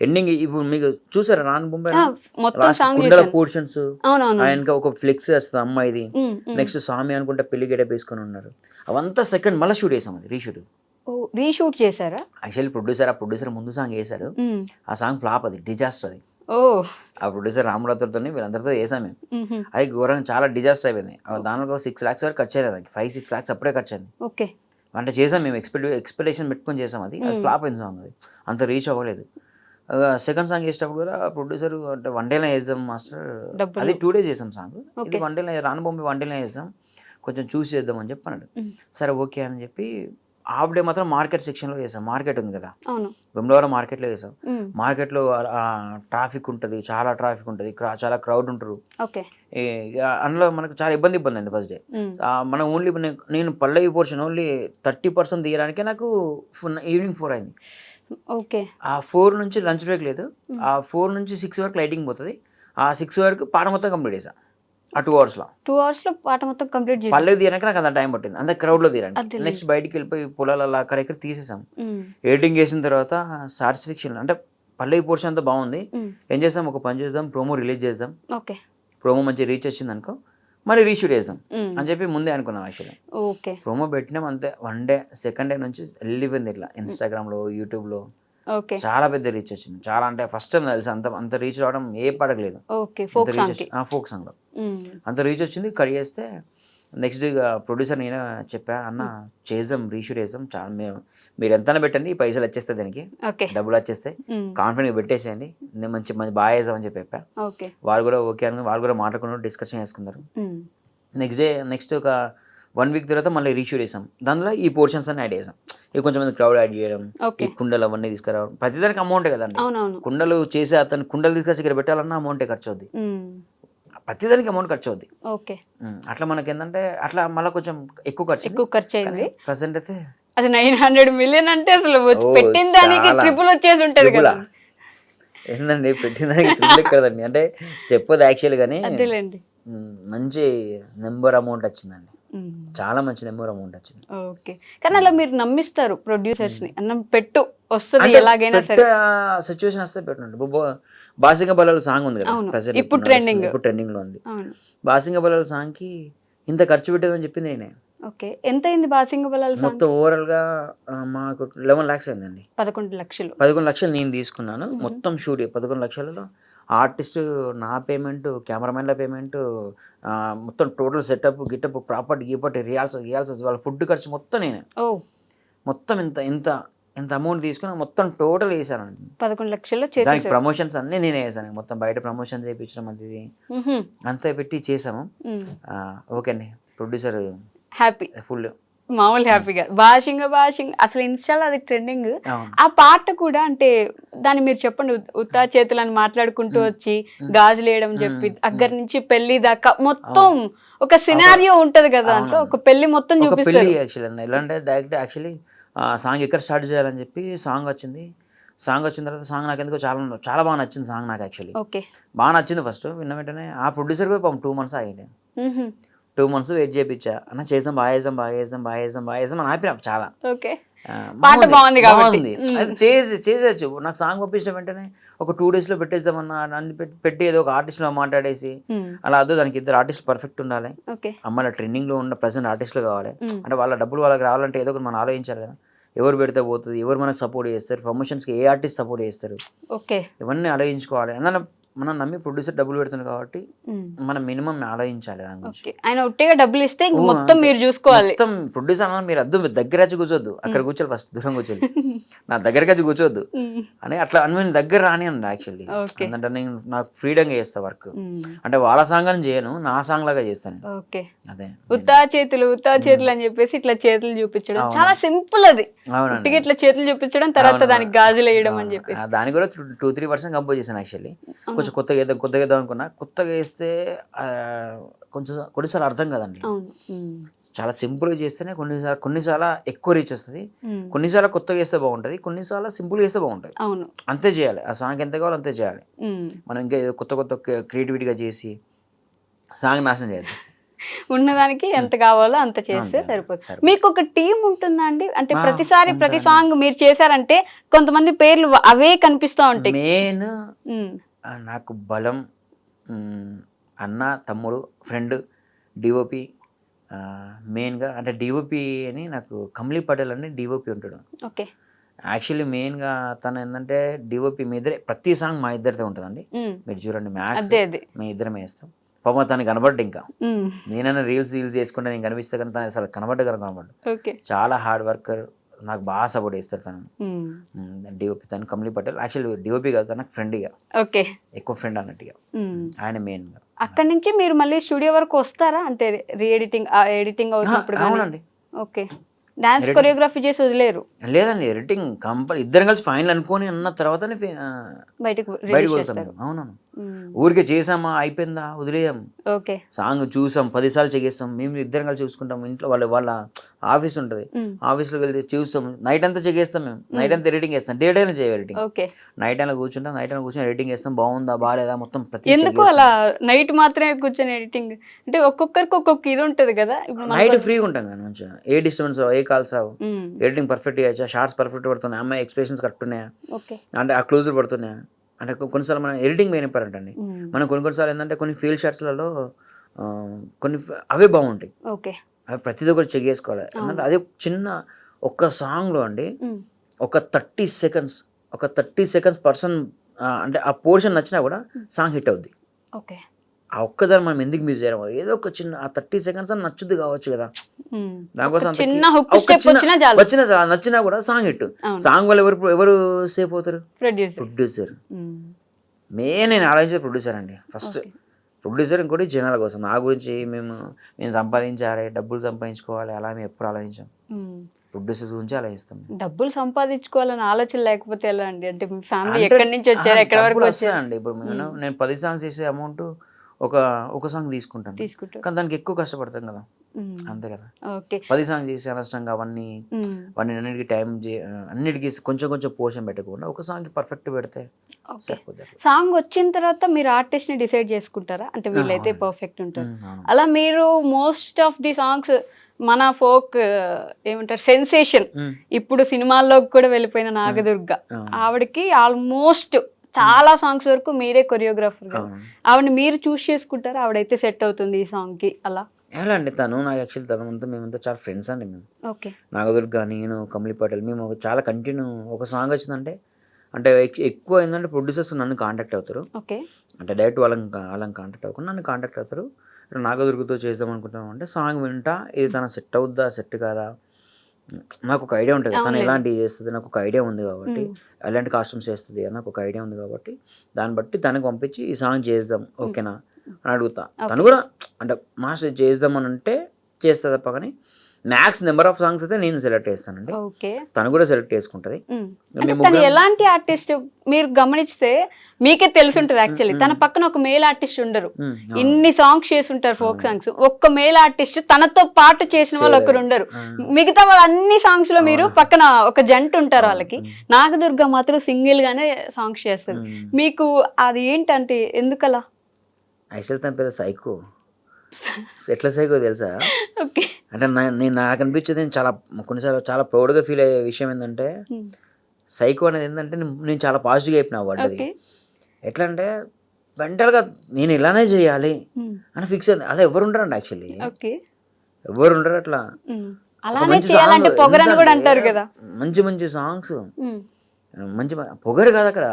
ఎండింగ్ ఇప్పుడు మీకు చూసారా రాను ముంబై కుండల పోర్షన్స్, ఆయన ఒక ఫ్లెక్స్ వస్తుంది అమ్మాయిది, నెక్స్ట్ స్వామి అనుకుంటే పెళ్లి గెటప్ వేసుకొని ఉన్నారు, అవంతా సెకండ్ మళ్ళీ షూట్ చేసాం, అది రీషూట్ చేశారా? యాక్చువల్లీ ప్రొడ్యూసర్ ముందు సాంగ్ వేసాడు, ఆ సాంగ్ ఫ్లాప్, అది డిజాస్టర్. అది ఆ ప్రొడ్యూసర్ రామరావుతో వీళ్ళందరితో చేసాం మేము, అది ఘోరంగా చాలా డిజాస్టర్ అయిపోయింది. దానిలో 6 lakhs వరకు ఖర్చు అయ్యింది, 5-6 lakhs అప్పుడే ఖర్చు అయింది. అంటే చేసాం మేము, ఎక్స్పెక్టేషన్ పెట్టుకొని చేసాం, అది ఫ్లాప్ అయింది సాంగ్, అది అంత రీచ్ అవ్వలేదు. సెకండ్ సాంగ్ చేసేటప్పుడు కూడా ప్రొడ్యూసర్ అంటే 1 dayలో వేద్దాం మాస్టర్, అది 2 days చేసాం సాంగ్, ఇది 1 dayలో రాను బొమ్మ 1 dayలో వేద్దాం, కొంచెం చూసి చేద్దాం అని చెప్పి అన్నాడు. సరే ఓకే అని చెప్పి హాఫ్ డే మాత్రం మార్కెట్ సెక్షన్లో చేసాం, మార్కెట్ ఉంది కదా బెంగళూరు మార్కెట్లో చేసాం. మార్కెట్లో ట్రాఫిక్ ఉంటుంది, చాలా ట్రాఫిక్ ఉంటుంది, చాలా క్రౌడ్ ఉంటారు, అందులో మనకు చాలా ఇబ్బంది అయింది ఫస్ట్ డే. మనం ఓన్లీ నేను పల్లవి పోర్షన్ ఓన్లీ 30% తీయడానికే నాకు ఈవినింగ్ 4 అయింది. ఆ 4 నుంచి లంచ్ బ్రేక్ లేదు, ఆ 4 నుంచి 6 వరకు లైటింగ్ పోతుంది, ఆ 6 వరకు పాట మొత్తం కంప్లీట్ చేసా. ఆ 2 అవర్స్లో 2 అవర్స్లో పాట మొత్తం కంప్లీట్ చేసి పల్లవి తీయడానికి నాకు అంత టైం పట్టింది, అంత క్రౌడ్లో తీయడానికి. నెక్స్ట్ బయటికి వెళ్ళిపోయి పొలాలలో అక్కడ ఇక్కడ తీసేసాం. ఎడిటింగ్ చేసిన తర్వాత సాటిస్ఫాక్షన్ అంటే పల్లవి పోర్షన్ అంతా బాగుంది. ఏం చేస్తాం, ఒక పని చేద్దాం, ప్రోమో రిలీజ్ చేద్దాం, ఓకే ప్రోమో మంచి రీచ్ వచ్చింది అనుకో మరి రీషూట్ చేద్దాం అని చెప్పి ముందే అనుకున్నాం. యాక్చువల్లీ ఓకే ప్రోమో పెట్టినాం అంతే, 1 డే 2nd డే నుంచి వెళ్ళిపోయింది ఇట్లా ఇన్స్టాగ్రామ్లో యూట్యూబ్లో ఓకే చాలా పెద్ద రీచ్ వచ్చింది. చాలా అంటే ఫస్ట్ టైం తెలుసు అంత రీచ్ రావడం ఏ పడగలేదు. ఓకే ఫోక్ సాంగ్ ఫోక్ సాంగ్లో అంత రీచ్ వచ్చింది. కట్ చేస్తే నెక్స్ట్ ప్రొడ్యూసర్ నేను చెప్పా, అన్న చేద్దాం రీషూట్ చేద్దాం, చాలా మీరు ఎంతైనా పెట్టండి పైసలు వచ్చేస్తాయి, దానికి ఓకే డబ్బులు వచ్చేస్తాయి, కాన్ఫిడెంట్గా పెట్టేసేయండి, నేను మంచి బాగా చేద్దామని చెప్పి చెప్పా. ఓకే వాళ్ళు కూడా ఓకే అని వాళ్ళు కూడా మాట్లాడుకున్నారు, డిస్కషన్ చేసుకున్నారు. నెక్స్ట్ ఒక 1 వీక్ తర్వాత మళ్ళీ రీషూట్ చేసాం. దానిలో ఈ పోర్షన్స్ అన్ని యాడ్ చేసాం. ఇక కొంచెం మంది క్రౌడ్ యాడ్ చేయడం, ఈ కుండలు అవన్నీ తీసుకురావడం, ప్రతిదానికి అమౌంటే కదండి. కుండలు చేసే అతను కుండలు తీసుకొచ్చి ఇక్కడ పెట్టాలన్నా అమౌంటే ఖర్చు అవుద్ది, ప్రతిదానికి అమౌంట్ ఖర్చు అవుద్ది. ఓకే అట్లా మనకి ఏంటంటే అట్లా మళ్ళీ కొంచెం ఎక్కువ ఖర్చు అయింది. ప్రజెంట్ అయితే అది 900 మిలియన్ అంటే అసలు పెట్టిన దానికి ట్రిపుల్ వచ్చేసి ఉంటది కదా. ఏందండి పెట్టిన దానికి ట్రిపుల్ ఎక్కదండి, అంటే చెప్పదు యాక్చువల్ కానీ అదేలేండి. మంచి నెంబర్ అమౌంట్ వచ్చిందండి, చాలా మంచి నెంబర్ అమౌంట్ వచ్చింది. ఓకే కానీ అలా మీరు నమ్మిస్తారు ప్రొడ్యూసర్స్ ని, అన్నం పెట్టు వస్తుంది ఎలాగైనా సరే, సిచ్యువేషన్ వస్తే పెట్టండి. బాసింగ బలాలు సాంగ్ ఉంది కదా ప్రెసెంట్, ఇప్పుడు ట్రెండింగ్ లో ఉంది. బాసింగ బలాలు సాంగ్ కి ఇంత ఖర్చు పెట్టేదని చెప్పింది నేనే. ఓకే ఎంత అయింది బాసింగ బలాలు సాంగ్? మొత్తం ఓవరాల్ గా మాకు 11 lakhs అయిందండి. 11 లక్షలు నేను తీసుకున్నాను మొత్తం షూట్. 11 లక్షలలో ఆర్టిస్ట్ నా పేమెంట్, కెమెరామెన్ల పేమెంట్, మొత్తం టోటల్ సెటప్ గిటప్ ప్రాపర్టీ గీపర్టీ రియాల్స్ వాళ్ళ ఫుడ్ ఖర్చు మొత్తం నేనే. మొత్తం ఇంత అమౌంట్ తీసుకుని మొత్తం టోటల్ వేసానండి. 11 లక్షలు దానికి ప్రమోషన్స్ అన్నీ నేనే వేసాను, మొత్తం బయట ప్రమోషన్స్ చేయించడం అది అంతా పెట్టి చేసాము. ఓకే అండి, ప్రొడ్యూసర్ హ్యాపీ, ఫుల్ మామూలు హ్యాపీగా. బాషింగ్ అసలు ఇన్స్టాలో అది ట్రెండింగ్. ఆ పాట కూడా అంటే దాన్ని మీరు చెప్పండి, ఉత్తా చేతులని మాట్లాడుకుంటూ వచ్చి గాజులు వేయడం చెప్పి దగ్గర నుంచి పెళ్లి దాకా మొత్తం ఒక సినారియో ఉంటది కదా, దాంట్లో ఒక పెళ్లి మొత్తం చూపిస్తారు. యాక్చువల్లీ ఎలా అంటే డైరెక్ట్ యాక్చువల్లీ సాంగ్ ఎక్కడ స్టార్ట్ చేయాలని చెప్పి సాంగ్ వచ్చింది తర్వాత సాంగ్ నాకు ఎందుకో చాలా బాగా నచ్చింది సాంగ్ నాకు. యాక్చువల్లీ బాగా నచ్చింది. ఫస్ట్ విన్న వెంటనే ఆ ప్రొడ్యూసర్ కూడా 2 months ఆగింది. 2 months వెయిట్ చేయించా, అన్న చేద్దాం బాగా చేద్దాం అని ఆపినా చాలా. పాట బాగుంది కాబట్టి అది చేసేయచ్చు. నాకు సాంగ్ పంపించిన వెంటనే ఒక 2 days లో పెట్టేద్దామన్నా అన్ని పెట్టి ఏదో ఒక ఆర్టిస్ట్లో మాట్లాడేసి అలా అదో దానికి 2 artists పర్ఫెక్ట్ ఉండాలి, అమ్మాయిల ట్రెండింగ్ లో ఉన్న ప్రజెంట్ ఆర్టిస్టులు కావాలి. అంటే వాళ్ళ డబ్బులు వాళ్ళకి రావాలంటే ఏదో ఒకటి మనం ఆలోచించాలి కదా, ఎవరు పెడితే పోతుంది, ఎవరు మనకు సపోర్ట్ చేస్తారు, ప్రమోషన్స్కి ఏ ఆర్టిస్ట్ సపోర్ట్ చేస్తారు, ఇవన్నీ ఆలోచించుకోవాలి. ఎందుకంటే మనం నమ్మి ప్రొడ్యూసర్ డబ్బులు పెడుతుంది కాబట్టి మనం మినిమం ఆలోచించాలి దాని గురించి. ఆయన ఒట్టిగా డబ్బులు ఇస్తే మొత్తం మీరు చూసుకోవాలి. మొత్తం ప్రొడ్యూసర్ అన్న మీరు దగ్గర వచ్చి కూర్చోద్దు, అక్కడ కూర్చోాలి, ఫస్ట్ దూరం కూర్చోాలి, నా దగ్గరకి వచ్చి కూర్చోవద్దు అని అట్లా అని నేను దగ్గర రాని అండి. యాక్చువల్లీ ఎందుకంటే నేను నాకు ఫ్రీడంగా చేస్తా వర్క్, అంటే వాళ్ళ సాంగ్ అని చేయను, నా సాంగ్ లాగా చేస్తాను. అదే ఉత్తా చేతులు అని చెప్పేసి ఇట్లా చేతులు చూపించడం చాలా సింపుల్. అది ఇట్లా చేతులు చూపించడం, తర్వాత దానికి గాజులు వేయడం అని చెప్పి దాన్ని కూడా 2-3% కంపోజ్ చేశాను. యాక్చువల్లీ కొంచెం కొత్తగా వేద్దాం అనుకున్నా, కొత్తగా వేస్తే కొంచెం కొన్నిసార్లు అర్థం కదండి. చాలా సింపుల్గా చేస్తేనే కొన్నిసార్లు ఎక్కువ రీచ్ వస్తుంది, కొన్నిసార్లు కొత్తగా వేస్తే బాగుంటుంది, కొన్నిసార్లు సింపుల్గా వేస్తే బాగుంటుంది. అంతే చేయాలి, ఆ సాంగ్ ఎంత కావాలో అంతే చేయాలి. మనం ఇంకా ఏదో కొత్త క్రియేటివిటీగా చేసి సాంగ్ నాశనం చేయాలి. ఉన్నదానికి ఎంత కావాలో అంత చేస్తే సరిపోతుంది. మీకు ఒక టీం ఉంటుందా అండి? అంటే ప్రతి సాంగ్ మీరు చేశారంటే కొంతమంది పేర్లు అవే కనిపిస్తూ ఉంటాయి. మెయిన్ నాకు బలం అన్న, తమ్ముడు, ఫ్రెండ్, డిఓపి. మెయిన్గా అంటే డిఓపి అని నాకు కమలీ పటేల్ అని డిఓపి ఉంటాడు. యాక్చువల్లీ మెయిన్గా తను ఏంటంటే డిఓపి మీ ఇద్దరే, ప్రతి సాంగ్ మా ఇద్దరితో ఉంటుందండి. మీరు చూడండి, మ్యాక్స్ మేము ఇద్దరమే వేస్తాం. పాపం తను కనబడ్డు, ఇంకా నేనైనా రీల్స్ చేసుకుంటే నేను కనిపిస్తే కానీ తను అసలు కనబడ్డు. చాలా హార్డ్ వర్కర్, నాకు బాగా సపోర్ట్ చేస్తారు తను. డిఓపి తను కమలీ పటేల్. యాక్చువల్లీ డిఓపి కాదు, నాకు ఫ్రెండ్గా, ఎక్కువ ఫ్రెండ్ అన్నట్టుగా ఆయన మెయిన్గా. అక్కడి నుంచి మీరు మళ్ళీ స్టూడియో వరకు వస్తారా? అంటే ఎడిటింగ్ అవుతున్నప్పుడు? అవునండి. డాన్స్ కొరియోగ్రఫీ చేసి వదిలేరు? లేదండి, ఎడిటింగ్ కంపల్సరీ ఇద్దరం కలిసి ఫైనల్ అనుకొని అన్న తర్వాతనే బయటకు వెళ్తాం. అవునవును, ఊరికే చేసామా అయిపోయిందా వదిలేయం. ఓకే. సాంగ్ చూసాం 10 సార్లు చెక్ చేస్తాం, మేము ఇద్దరం కలిసి చూసుకుంటాం. ఇంట్లో వాళ్ళ ఆఫీస్ ఉంటుంది, ఆఫీస్లోకి వెళ్తే చూస్తాం, నైట్ అంతా చెక్ చేస్తాం. మేము నైట్ అంతా ఎడిటింగ్ చేస్తాం, డే టైం చేయం ఎడిటింగ్. ఓకే. నైట్ అయినా కూర్చుంటాం, నైట్ అయినా కూర్చొని ఎడిటింగ్ చేస్తాం, బాగుందా బాగాలేదా మొత్తం ప్రతి ఎందుకు అలా నైట్ మాత్రమే కూర్చొని ఎడిటింగ్? అంటే ఒక్కొక్కరికి ఒక్కొక్క ఇది ఉంటుంది కదా. ఇప్పుడు నైట్ ఫ్రీగా ఉంటాం కానీ మంచిగా, ఏ డిస్టర్బెన్స్ ఏ కాల్స్ రావు, ఎడిటింగ్ పర్ఫెక్ట్ చేయొచ్చా, షార్ట్స్ పర్ఫెక్ట్ పడుతున్నాయి, అమ్మాయి ఎక్స్ప్రెషన్స్ కరెక్ట్ ఉన్నాయా, అంటే ఆ క్లోజులు పడుతున్నాయా, అంటే కొన్నిసార్లు మనం ఎడిటింగ్ మెయిన్ ఇంపార్టెంట్ అండి. మనం కొన్నిసార్లు ఏంటంటే కొన్ని ఫీల్డ్ షాట్స్లలో కొన్ని అవే బాగుంటాయి, అవి ప్రతిదీ కూడా చెక్ చేసుకోవాలి. ఎందుకంటే అదే చిన్న ఒక్క సాంగ్లో అండి ఒక 30 సెకండ్స్ పర్సన్ అంటే ఆ పోర్షన్ నచ్చినా కూడా సాంగ్ హిట్ అవుద్ది. ఆ ఒక్కదాన్ని మనం ఎందుకు మిస్ చేయడం, ఏదో ఒక చిన్న ఆ 30 సెకండ్స్ అని నచ్చుద్ది కావచ్చు కదా, దానికోసం వచ్చిన నచ్చినా కూడా సాంగ్ హిట్. సాంగ్ వల్ల ఎవరు సేఫ్ అవుతారు? ప్రొడ్యూసర్. మెయిన్ నేను ఆలోచించే ప్రొడ్యూసర్ అండి ఫస్ట్. ప్రొడ్యూసర్ ఇంకోటి జనాల కోసం, నా గురించి మేము సంపాదించాలి, డబ్బులు సంపాదించుకోవాలి అలా మేము ఎప్పుడు ఆలోచించాం. ప్రొడ్యూసర్స్ గురించి ఆలోచిస్తాం. డబ్బులు సంపాదించుకోవాలని ఆలోచన లేకపోతే ఎలా అండి? అంటే మీ ఫ్యామిలీ ఎక్కడి నుంచి వచ్చారు, ఎక్కడి వరకు వస్తాయండి? ఇప్పుడు నేను 10 సాంగ్స్ చేసే అమౌంట్ ఒక సాంగ్ తీసుకుంటాను, కానీ దానికి ఎక్కువ కష్టపడతాం కదా, అంతే కదా. 10 సాంగ్స్ చేసి అనవసరంగా అవన్నీ అన్నిటికీ టైం అన్నిటికీ కొంచెం పోర్షన్ పెట్టకుండా ఒక సాంగ్ పర్ఫెక్ట్ పెడితే సరిపోతుంది. సాంగ్ వచ్చిన తర్వాత మీరు ఆర్టిస్ట్ ని డిసైడ్ చేసుకుంటారా? అంటే వీళ్ళైతే పర్ఫెక్ట్ ఉంటారు అలా. మీరు మోస్ట్ ఆఫ్ ది సాంగ్స్ మన ఫోక్ ఏమంటారు సెన్సేషన్, ఇప్పుడు సినిమాల్లోకి కూడా వెళ్ళిపోయిన నాగదుర్గ, ఆవిడకి ఆల్మోస్ట్ చాలా సాంగ్స్ వరకు మీరే కొరియోగ్రాఫర్ గా ఆవిడని మీరు చూస్ చేసుకుంటారా? ఆవిడైతే సెట్ అవుతుంది ఈ సాంగ్ కి అలా ఎలా అండి? నాకు యాక్చువల్లీ మేమంతా చాలా ఫ్రెండ్స్ అండి. మేము నాగదుర్గ, నేను, కమలి పటేల్, మేము చాలా కంటిన్యూ ఒక సాంగ్ వచ్చిందంటే అంటే ఎక్కువ ఏంటంటే ప్రొడ్యూసర్స్ నన్ను కాంటాక్ట్ అవుతారు, అంటే డైరెక్ట్ వాళ్ళని కాంటాక్ట్ అవ్వకుండా నన్ను కాంటాక్ట్ అవుతారు. నాగదుర్గతో చేద్దాం అనుకుంటాం అంటే సాంగ్ వింటా, ఇది తన సెట్ అవుద్దా సెట్ కాదా, నాకు ఒక ఐడియా ఉంటుంది తను ఎలాంటివి చేస్తుంది, నాకు ఒక ఐడియా ఉంది కాబట్టి, ఎలాంటి కాస్ట్యూమ్స్ చేస్తుంది నాకు ఒక ఐడియా ఉంది కాబట్టి దాన్ని బట్టి తనకు పంపించి ఈ సాంగ్ చేద్దాం ఓకేనా అని అడుగుతా. తను కూడా అంటే మాస్టర్ చేద్దాం అని అంటే చేస్తా తప్ప, కానీ మ్యాక్స్ నెంబర్ ఆఫ్ సాంగ్స్ అయితే నేను సెలెక్ట్ చేస్తానండి, తను కూడా సెలెక్ట్ చేసుకుంటది. ఎలాంటి ఆర్టిస్ట్ మీరు గమనిస్తే మీకే తెలుసుంటది యాక్చువల్లీ, తన పక్కన ఒక మేల్ ఆర్టిస్ట్ ఉండరు, ఇన్ని సాంగ్స్ చేసి ఉంటారు ఫోక్ సాంగ్స్, ఒక్క మేల్ ఆర్టిస్ట్ తనతో పాటు చేసిన వాళ్ళు ఒకరు ఉండరు, మిగతా వాళ్ళు అన్ని సాంగ్స్ లో మీరు పక్కన ఒక జంట ఉంటారు వాళ్ళకి. నాగదుర్గ మాత్రం సింగిల్ గానే సాంగ్స్ చేస్తారు. మీకు అది ఏంటంటే ఎందుకలా? యాక్చువల్ తన పెద్ద సైకో. ఎట్లా సైకో తెలుసా? అంటే నాకు అనిపించేది కొన్నిసార్లు చాలా ప్రౌడ్గా ఫీల్ అయ్యే విషయం ఏంటంటే, సైకో అనేది ఏంటంటే నేను చాలా పాజిటివ్గా అయిపోయినా పడ్డది. ఎట్లా అంటే మెంటల్గా నేను ఇలానే చేయాలి అని ఫిక్స్ అయింది. అలా ఎవరు ఉండరండి యాక్చువల్లీ, ఎవరు ఉండరు అట్లా. మంచి సాంగ్స్, మంచి పొగరు కాదు అక్కడ.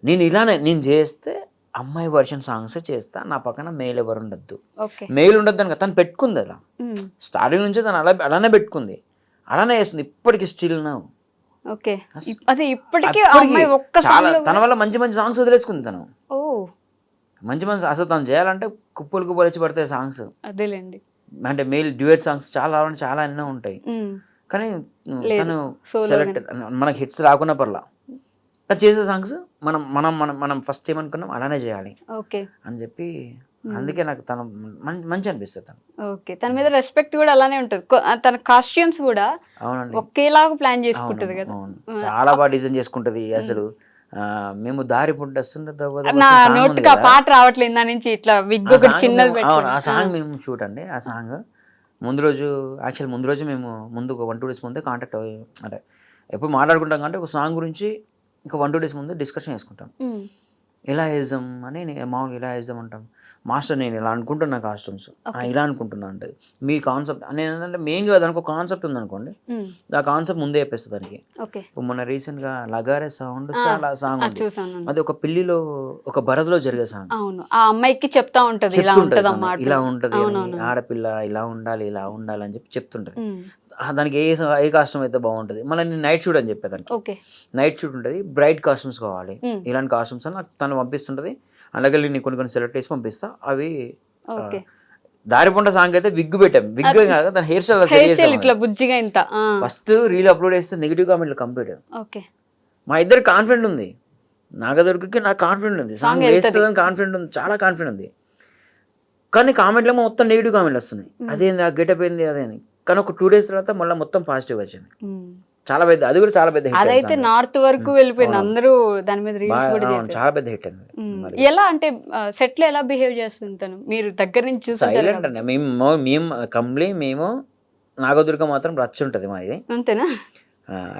నేను చేస్తే అమ్మాయి వర్షన్ సాంగ్స్ చేస్తా, నా పక్కన మెయిల్ ఎవరు ఉండద్దు, మెయిల్ ఉండద్దు అని తను పెట్టుకుంది. అలా స్టార్టింగ్ నుంచి తను అలానే పెట్టుకుంది, అలానే చేస్తుంది ఇప్పటికి స్టిల్ నౌ. తన వల్ల మంచి సాంగ్స్ వదిలేసుకుంది తను, మంచి అసలు తను చేయాలంటే కుప్పలు వచ్చి పడతాయి సాంగ్స్. అంటే మెయిల్ డ్యూయట్ సాంగ్స్ చాలా ఎన్నో ఉంటాయి, కానీ తను సెలెక్ట్ మనకి హిట్స్ రాకుండా పర్లా చేసే సాంగ్స్ మనం ఫస్ట్ ఏమనుకున్నాం అలానే చేయాలి అని చెప్పి, అందుకే నాకు తను మంచి అనిపిస్తుంది. తన మీద రెస్పెక్ట్ కూడా అలానే ఉంటుంది. తన కాస్ట్యూమ్స్ కూడా ఒకేలాగా ప్లాన్ చేసుకుంటది కదా, చాలా బాగా డిజైన్ చేసుకుంటది. అసలు మేము దారి పుట్టి వస్తుంటే పాట రావట్లేదు దాని నుంచి ఇట్లా విగ్ చిన్నది ఆ సాంగ్ మేము షూట్ అండి. ఆ సాంగ్ ముందు రోజు మేము ఒక 1-2 days ముందే కాంటాక్ట్ అంటే ఎప్పుడు మాట్లాడుకుంటాం అంటే ఒక సాంగ్ గురించి ఇంకా 1-2 days ముందు డిస్కషన్ చేసుకుంటాం, ఎలా వేద్దాం అని. మామూలుగా ఎలా వేద్దాం అంటాం, మాస్టర్ నేను ఇలా అనుకుంటున్నా కాస్ట్యూమ్స్, ఇలా అనుకుంటున్నా అంటే మీ కాన్సెప్ట్ నేను ఏంటంటే మెయిన్గా దానికి ఒక కాన్సెప్ట్ ఉందనుకోండి, ఆ కాన్సెప్ట్ ముందే చెప్పేస్తుంది దానికి. మొన్న రీసెంట్గా లగారే సాంగ్ సాంగ్ అది ఒక పెళ్లిలో ఒక భరత్లో జరిగే సాంగ్, ఆ అమ్మాయికి చెప్తా ఉంటది ఇలా ఉంటది, ఆడపిల్ల ఇలా ఉండాలి అని చెప్పి చెప్తుంటది. దానికి ఏ కాస్ట్యూమ్ అయితే బాగుంటుంది, మళ్ళీ నేను నైట్ షూట్ అని చెప్పేదానికి. నైట్ షూట్ ఉంటుంది, బ్రైట్ కాస్ట్యూమ్స్ కావాలి, ఇలాంటి కాస్ట్యూమ్స్ అని నాకు తను పంపిస్తుంటది. అలాగే నేను కొన్ని సెలెక్ట్ చేసి పంపిస్తా. అవి దారిపొండ సాంగ్ అయితే విగ్ పెట్టాం, విగ్ కాదు తన హెయిర్ స్టైల్ ఇట్లా బుజ్జిగా ఇంత. ఫస్ట్ రీల్ అప్లోడ్ చేస్తే నెగిటివ్ కామెంట్లు కంప్లీట్. మా ఇద్దరు కాన్ఫిడెంట్ ఉంది, నాగదుర్గకి నాకు కాన్ఫిడెంట్ ఉంది, సాంగ్ వెళ్తది. వేస్తుందని కాన్ఫిడెంట్ ఉంది, చాలా కాన్ఫిడెంట్ ఉంది. కానీ కామెంట్లో మొత్తం నెగిటివ్ కామెంట్లు వస్తున్నాయి, అదేంది ఆ గెటప్ ఏంది అదే అని. కానీ ఒక 2 days తర్వాత మళ్ళీ మొత్తం పాజిటివ్ వచ్చింది. చాలా పెద్ద, అది కూడా చాలా పెద్ద హిట్ అదైతే నార్త్ వరకు వెళ్ళిపోయింది, అందరూ దాని మీద రీల్స్ కూడా చేశారు. చాలా పెద్ద హిట్ అయింది. ఎలా అంటే సెట్ లో ఎలా బిహేవ్ చేస్తుంది తను, మీరు దగ్గర నుంచి చూస్తుంటారు సైలెంట్ కాబట్టి. అండి. మేము నాగదుర్గ మాత్రం రచ్చ ఉంటుంది మాది, అంతేనా?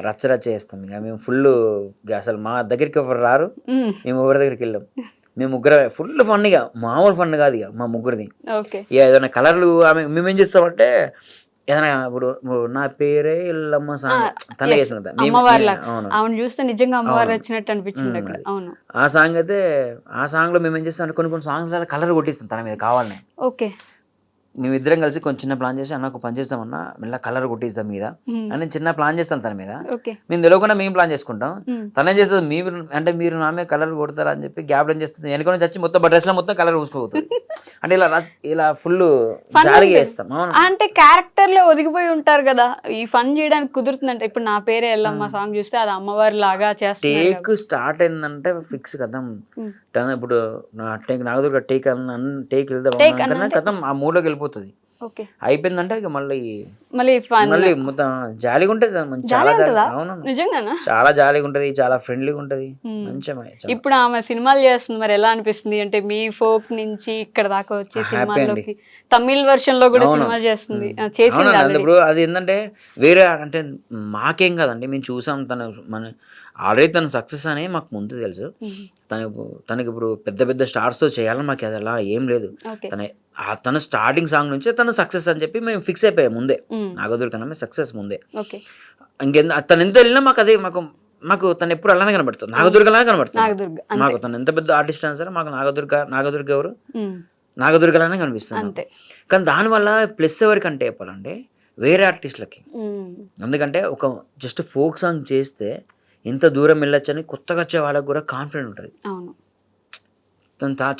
రచ్చ రచ్చ చేస్తాం. ఇక మేము ఫుల్, అసలు మా దగ్గరికి ఎవరు రారు, మేము ఎవరి దగ్గరికి వెళ్ళాం. మేము ముగ్గురం ఫుల్ ఫన్గా, మామూలు ఫన్ కాదు ఇక మా ముగ్గురిది. ఓకే. ఇక ఏదైనా కలర్లు మేమేం చేస్తామంటే, ఏదైనా ఇప్పుడు నా పేరే ఎల్లమ్మ సాంగ్ తనే చేసిన, అమ్మవారిలా అవును ఆమెను చూస్తే నిజంగా అమ్మవారు వచ్చినట్టు అనిపించింది అక్కడ. అవును. ఆ సాంగ్ అయితే, ఆ సాంగ్లో మేము ఏం చేస్తాం, కొన్ని సాంగ్స్ కలర్ కొట్టిస్తాం తన మీద కావాలని. ఓకే. మేమిద్దరం కలిసి కొంచెం చిన్న ప్లాన్ చేసి, అన్న ఒక పని చేస్తామన్నా మెల్ల కలర్ కొట్టిస్తాం మీద అని చిన్న ప్లాన్ చేస్తాం తన మీద. ఓకే. మేము తెలియకుండా మేము ప్లాన్ చేసుకుంటాం, తనేం చేస్తుంది మీరు నా మీద కలర్ కొడతారా అని చెప్పి గ్యాప్ ఏం చేస్తుంది, వెనక నుంచి వచ్చి మొత్తం డ్రెస్ లో మొత్తం కలర్ పూసుకోబోతుంది. అంటే ఇలా ఫుల్ జాలీగా చేస్తాం. అంటే క్యారెక్టర్ లో ఒదిగిపోయి ఉంటారు కదా, ఈ ఫన్ చేయడానికి కుదురుతుందంటే. ఇప్పుడు నా పేరే ఎల్లమ్మ సాంగ్ చూస్తే అది అమ్మవారి లాగా చేస్తారు. టేక్ స్టార్ట్ అయిందంటే ఫిక్స్ కదా. ఇప్పుడు నాగదుర్గ టేక్ వెళ్దాం కథం ఆ మూడ్లోకి వెళ్ళిపోతుంది. ఓకే. అయిపోయిందంటే ఇక మళ్ళీ ఫన్ మళ్ళీ మొత్తం జాలీగా ఉంటుంది, చాలా జాలీగా. అవును, నిజంగానా? చాలా జాలీగా ఉంటది, చాలా ఫ్రెండ్లీగా ఉంటది, మంచిగా. ఇప్పుడు ఆమె సినిమాలు చేస్తుంది, మరి ఎలా అనిపిస్తుంది? అంటే మీ ఫోక్ నుంచి ఇక్కడ దాకా వచ్చి సినిమాల్లోకి తమిళ్ వర్షన్ లో కూడా సినిమాలు చేస్తుంది, చేసింది. ఇప్పుడు అది ఏంటంటే వేరే, అంటే మాకేం కాదండి, మేము చూసాం ఆల్రెడీ తన సక్సెస్ అని మాకు ముందు తెలుసు. తనకి ఇప్పుడు పెద్ద పెద్ద స్టార్స్ తో చేయాలని మాకు అది అలా ఏం లేదు. తన స్టార్టింగ్ సాంగ్ నుంచి తను సక్సెస్ అని చెప్పి మేము ఫిక్స్ అయిపోయాం ముందే. నాగదుర్గ సక్సెస్ ముందే. తను ఎంత వెళ్ళినా మాకు అదే, మాకు తను ఎప్పుడు అలానే కనబడుతుంది, నాగదుర్గలాగా కనబడుతుంది మాకు. తను ఎంత పెద్ద ఆర్టిస్ట్ అయినా సరే మాకు నాగదుర్గ ఎవరు, నాగదుర్గలానే కనిపిస్తుంది. కానీ దానివల్ల ప్లస్ ఎవరికంటే చెప్పాలంటే వేరే ఆర్టిస్టులకి. ఎందుకంటే ఒక జస్ట్ ఫోక్ సాంగ్ చేస్తే ఎంత దూరం వెళ్ళొచ్చని కొత్తగా వచ్చే వాళ్ళకి కూడా కాన్ఫిడెంట్ ఉంటుంది.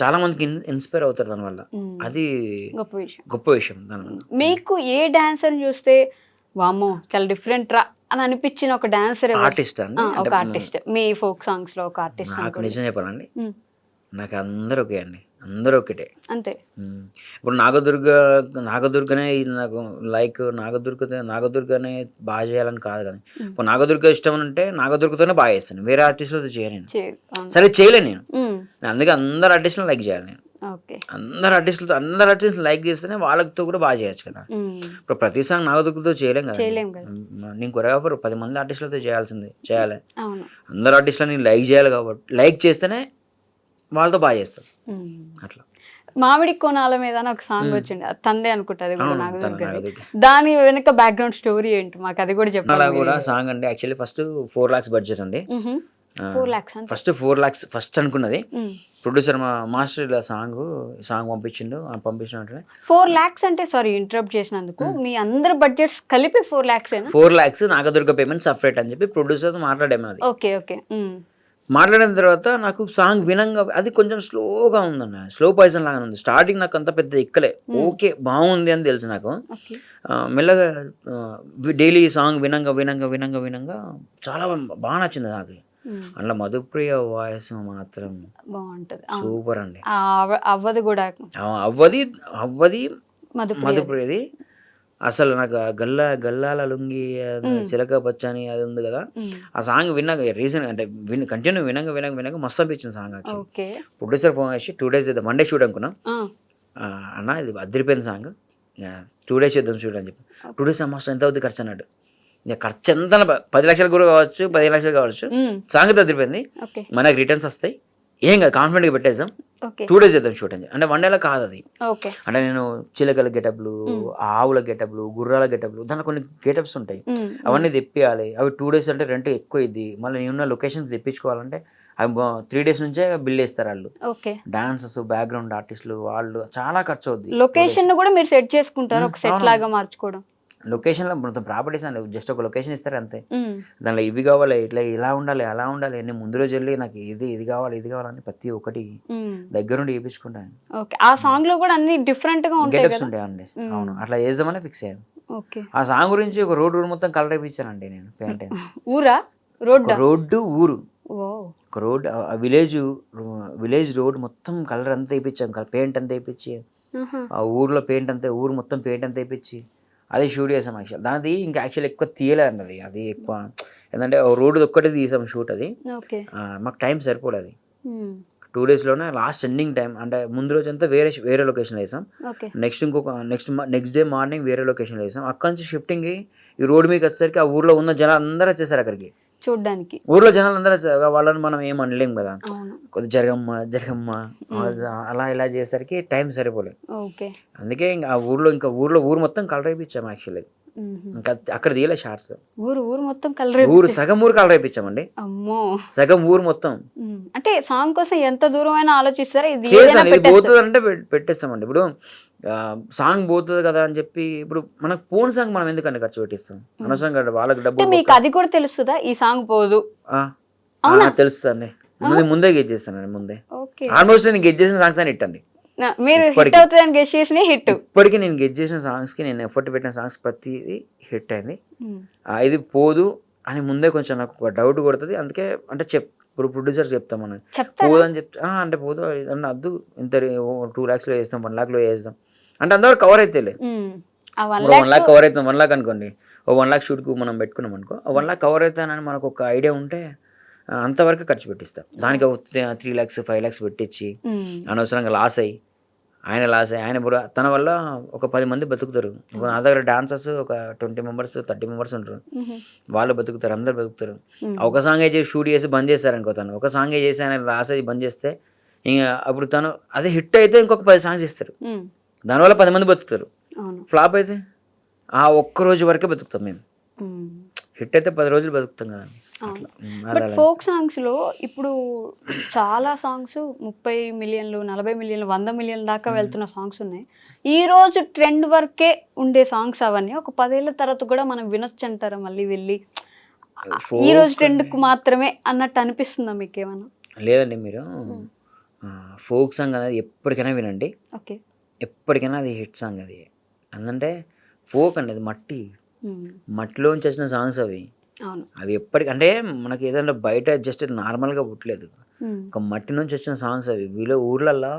చాలా మందికి ఇన్స్పైర్ అవుతారు దానివల్ల, అది గొప్ప విషయం. దానివల్ల మీకు ఏ డాన్సర్ చూస్తే వామ్మో చాలా డిఫరెంట్ రా అని అనిపించిన ఒక డాన్సర్, ఆర్టిస్ట్ అండి, ఒక ఆర్టిస్ట్ మీ ఫోక్ సాంగ్స్ లో ఒక ఆర్టిస్ట్? నాకు నిజం చెప్పాలండి, నాకు అందరూ ఒకే అండి, అందరూ ఒకటే అంతే. ఇప్పుడు నాగదుర్గనే నాకు లైక్, నాగదుర్గనే బాగా చేయాలని కాదు, కానీ ఇప్పుడు నాగదుర్గ ఇష్టం అంటే నాగదుర్గతోనే బాగా చేస్తాను, వేరే ఆర్టిస్టులతో చేయను. సరే చేయలేను నేను, అందుకే అందరు ఆర్టిస్టులను లైక్ చేయాలి నేను. అందరు ఆర్టిస్టులు లైక్ చేస్తేనే వాళ్ళతో కూడా బాగా చేయొచ్చు కదా. ఇప్పుడు ప్రతి సాంగ్ నాగదుర్గతో చేయలేం కదా. నేను కొరగా 10 మంది ఆర్టిస్టులతో చేయాలి. అందరు ఆర్టిస్టులని లైక్ చేయాలి, కాబట్టి లైక్ చేస్తేనే వాళ్ళతో బాగా చేస్తారు. అట్లా మామిడి కోణాల మీద ఒక సాంగ్ వచ్చింది, తందే అనుకుంటా, నాగదుర్గ. దాని వెనక బ్యాక్గ్రౌండ్ స్టోరీ ఏంటి మాకు అది కూడా చెప్పాలి. అలా కూడా సాంగ్ అండి, యాక్చువల్లీ ఫస్ట్ 4 lakhs బడ్జెట్ అండి. 4 lakhs ఫస్ట్ అనుకున్నది. ప్రొడ్యూసర్ మా మాస్టర్ ఇలా సాంగ్ పంపించిన 4 lakhs అంటే, సారీ ఇంటరప్ట్ చేసినందుకు, మీ అందరి బడ్జెట్స్ కలిపి 4 lakhs? 4 lakhs Nagadurga payment separate అని చెప్పి ప్రొడ్యూసర్ మాట్లాడాము. అది ఓకే. ఓకే. మాట్లాడిన తర్వాత నాకు సాంగ్ వినంగా అది కొంచెం స్లోగా ఉందన్న, స్లో పాయిజన్ లాగా ఉంది. స్టార్టింగ్ నాకు అంత పెద్ద ఎక్కలే, ఓకే బాగుంది అని తెలుసు నాకు. మెల్లగా డైలీ సాంగ్ వినంగా చాలా బాగా నచ్చింది నాకు. అందులో మధుప్రియ వాయిస్ మాత్రం బాగుంటది, సూపర్ అండి. అవ్వది కూడా, అవ్వది మధుప్రియది. అసలు నాకు గల్లాల లుంగి చిలక పచ్చని అది ఉంది కదా, ఆ సాంగ్ విన్నాక రీసెంట్ అంటే కంటిన్యూ వినంగా మస్తు అనిపించింది సాంగ్. ప్రొడ్యూసర్ ఫోన్ చేసి 2 days చేద్దాం, మండే షూట్ అనుకున్నాం. అన్న ఇది అదిరిపోయిన సాంగ్, 2 days చేద్దాం షూట్ అని చెప్పి. 2 days మస్తు ఎంత అవుతుంది ఖర్చు అన్నాడు. ఇక ఖర్చు ఎంత 10 లక్షలు కూడా కావచ్చు, 15 లక్షలు కావచ్చు. సాంగ్ అయితే అదిరిపోయింది, మనకు రిటర్న్స్ వస్తాయి, ఏం కాదు, కాన్ఫిడెంట్గా పెట్టేద్దాం. 2 days చేద్దాం షూట్ అని. అంటే 1 day కాదు అది. అంటే నేను చిలకల గెటప్లు, ఆవుల గెటప్లు, గుర్రాల గెటప్లు, దాంట్లో కొన్ని గెటప్స్ ఉంటాయి, అవన్నీ తెప్పియాలి. అవి 2 days అంటే రెంట్ ఎక్కువ ఇది. మళ్ళీ నేనున్న లొకేషన్స్ తెప్పించుకోవాలంటే అవి 3 days నుంచే బిల్ చేస్తారు వాళ్ళు. డాన్సర్స్, బ్యాక్గ్రౌండ్ ఆర్టిస్టులు, వాళ్ళు చాలా ఖర్చు అవుద్ది. లొకేషన్ కూడా మీరు సెట్ చేసుకుంటారు, ఒక సెట్ లాగా మార్చుకోవడం. లొకేషన్లో మొత్తం ప్రాపర్టీస్ అండి, జస్ట్ ఒక లొకేషన్ ఇస్తారు అంతే. దానిలో ఇవి కావాలి, ఇలా ఉండాలి, అలా ఉండాలి అని ముందు రోజు వెళ్ళి నాకు ఇది కావాలి అని ప్రతి ఒక్కటి దగ్గరుండి చేయించుకుంటాను. ఆ సాంగ్ లో కూడా అన్ని డిఫరెంట్ గా గెటప్స్ ఉంటాయండి. అవును, అట్లా చేద్దామని ఫిక్స్ అయ్యాను. ఆ సాంగ్ గురించి ఒక రోడ్ మొత్తం కలర్ వేయించానండి నేను. పెయింట్ ఊరా, రోడ్డు, ఊరు ఒక రోడ్ విలేజ్ రోడ్ మొత్తం కలర్ అంతా వేయించాం, పెయింట్ అంతా వేయించి, ఆ ఊర్లో పెయింట్ అంతా, ఊరు మొత్తం పెయింట్ అంతా వేయించి అది షూట్ చేసాం. యాక్చువల్ దానిది ఇంకా యాక్చువల్ ఎక్కువ తీయలేదు అన్నది, అది ఎక్కువ ఏంటంటే రోడ్డు ఒక్కటే తీసాం షూట్. అది మాకు టైం సరిపోలేదు. 2 daysలోనే లాస్ట్ ఎండింగ్ టైం, అంటే ముందు రోజు అంతా వేరే లొకేషన్ వేసాం, నెక్స్ట్ డే మార్నింగ్ వేరే లొకేషన్ వేసాం. అక్కడి నుంచి షిఫ్టింగ్ ఈ రోడ్ మీకు వచ్చేసరికి ఆ ఊర్లో ఉన్న జనాలు అందరూ వచ్చేసారు అక్కడికి చూడ్డానికి. ఊర్లో జనాలు అందరూ వచ్చారు, వాళ్ళని మనం ఏం అనలేం కదా, కొద్ది జరగమ్మ అలా ఇలా చేసేసరికి టైం సరిపోలేదు. అందుకే ఇంకా ఆ ఊరు మొత్తం కలర్ అయిపించాము. యాక్చువల్లీ ఇంకా అక్కడ తీయలే షార్ట్స్, ఊరు మొత్తం కలర్, సగం ఊరు కలర్ అయిపించామండి. అమ్మో, సగం ఊరు మొత్తం. అంటే సాంగ్ కోసం ఎంత దూరం అయినా ఆలోచిస్తారా? చేసాను, ఇది పోతుంది అంటే పెట్టేస్తామండి. ఇప్పుడు సాంగ్ పోతుంది కదా అని చెప్పి ఇప్పుడు మనకు ఫోన్ సాంగ్ మనం ఎందుకంటే ఖర్చు పెట్టిస్తాం అనవసరంగా, వాళ్ళకి డబ్బులు. మీకు అది కూడా తెలుస్తుందా ఈ సాంగ్ పోదు? తెలుస్తుంది, ముందే గెట్ చేస్తానండి. ముందే ఆల్మోస్ట్ నేను గెట్ చేసిన సాంగ్స్ అని ఇట్టండి. మీరు హిట్ అవుతుందని గెస్ చేసిన హిట్. ఇప్పటికీ నేను గెట్ చేసిన సాంగ్స్ కి, నేను ఎఫర్ట్ పెట్టిన సాంగ్స్ ప్రతిదీ హిట్ అయింది. ఇది పోదు అని ముందే కొంచెం నాకు ఒక డౌట్ కొడుతుంది. అందుకే అంటే ఇప్పుడు ప్రొడ్యూసర్స్ చెప్తాం మనం పోదు అని చెప్తా, అంటే పోదు అన్న వద్దు, ఇంత 2 lakhs చేస్తాం, 1 lakh చేస్తాం అంటే అంతవరకు కవర్ అయితే 1 lakh కవర్ అవుతాం. 1 lakh అనుకోండి, 1 lakh షూట్కు మనం పెట్టుకున్నాం అనుకో, 1 lakh కవర్ అవుతానని మనకు ఒక ఐడియా ఉంటే అంతవరకు ఖర్చు పెట్టిస్తాం. దానికి 3 lakhs 5 lakhs పెట్టించి అనవసరంగా లాస్ అయ్యి ఆయన తన వల్ల ఒక 10 మంది బతుకుతారు. నా దగ్గర డాన్సర్స్ ఒక 20 members 30 members ఉంటారు, వాళ్ళు బతుకుతారు, అందరు బతుకుతారు. ఒక సాంగ్ చేసి షూట్ చేసి బంద్ చేస్తారనుకో, తను ఒక సాంగ్ చేసి ఆయన లాస్ అయ్యి బంద్ చేస్తే ఇంకా అప్పుడు తను అదే హిట్ అయితే ఇంకొక 10 songs ఇస్తారు, దానివల్ల 10 మంది బతుకుతారు. ఫ్లాప్ అయితే ఆ ఒక్కరోజు వరకే బతుకుతాం మేము. హిట్ అయితే 10 రోజులు బతుకుతాం కదా. బట్ ఫోక్ సాంగ్స్ లో ఇప్పుడు చాలా సాంగ్స్ 30 million 40 million 100 million దాకా వెళ్తున్న సాంగ్స్ ఉన్నాయి. ఈ రోజు ట్రెండ్ వరకే ఉండే సాంగ్స్ అవన్నీ ఒక 10 ఏళ్ల తర్వాత కూడా మనం వినొచ్చు అంటారా? మళ్ళీ వెళ్ళి ఈ రోజు ట్రెండ్ కు మాత్రమే అన్నట్టు అనిపిస్తుందా మీకు ఏమన్నా? లేదండి, మీరు ఫోక్ సాంగ్ అనేది ఎప్పటికైనా వినండి, ఎప్పటికైనా అది హిట్ సాంగ్. అది ఎందుకంటే ఫోక్ అండి, అది మట్టిలోంచి వచ్చిన సాంగ్స్ అవి ఎప్పటికి అంటే మనకి ఏదైనా బయట జస్ట్ నార్మల్గా పుట్టలేదు, ఒక మట్టి నుంచి వచ్చిన సాంగ్స్ అవి. ఊర్లల్లో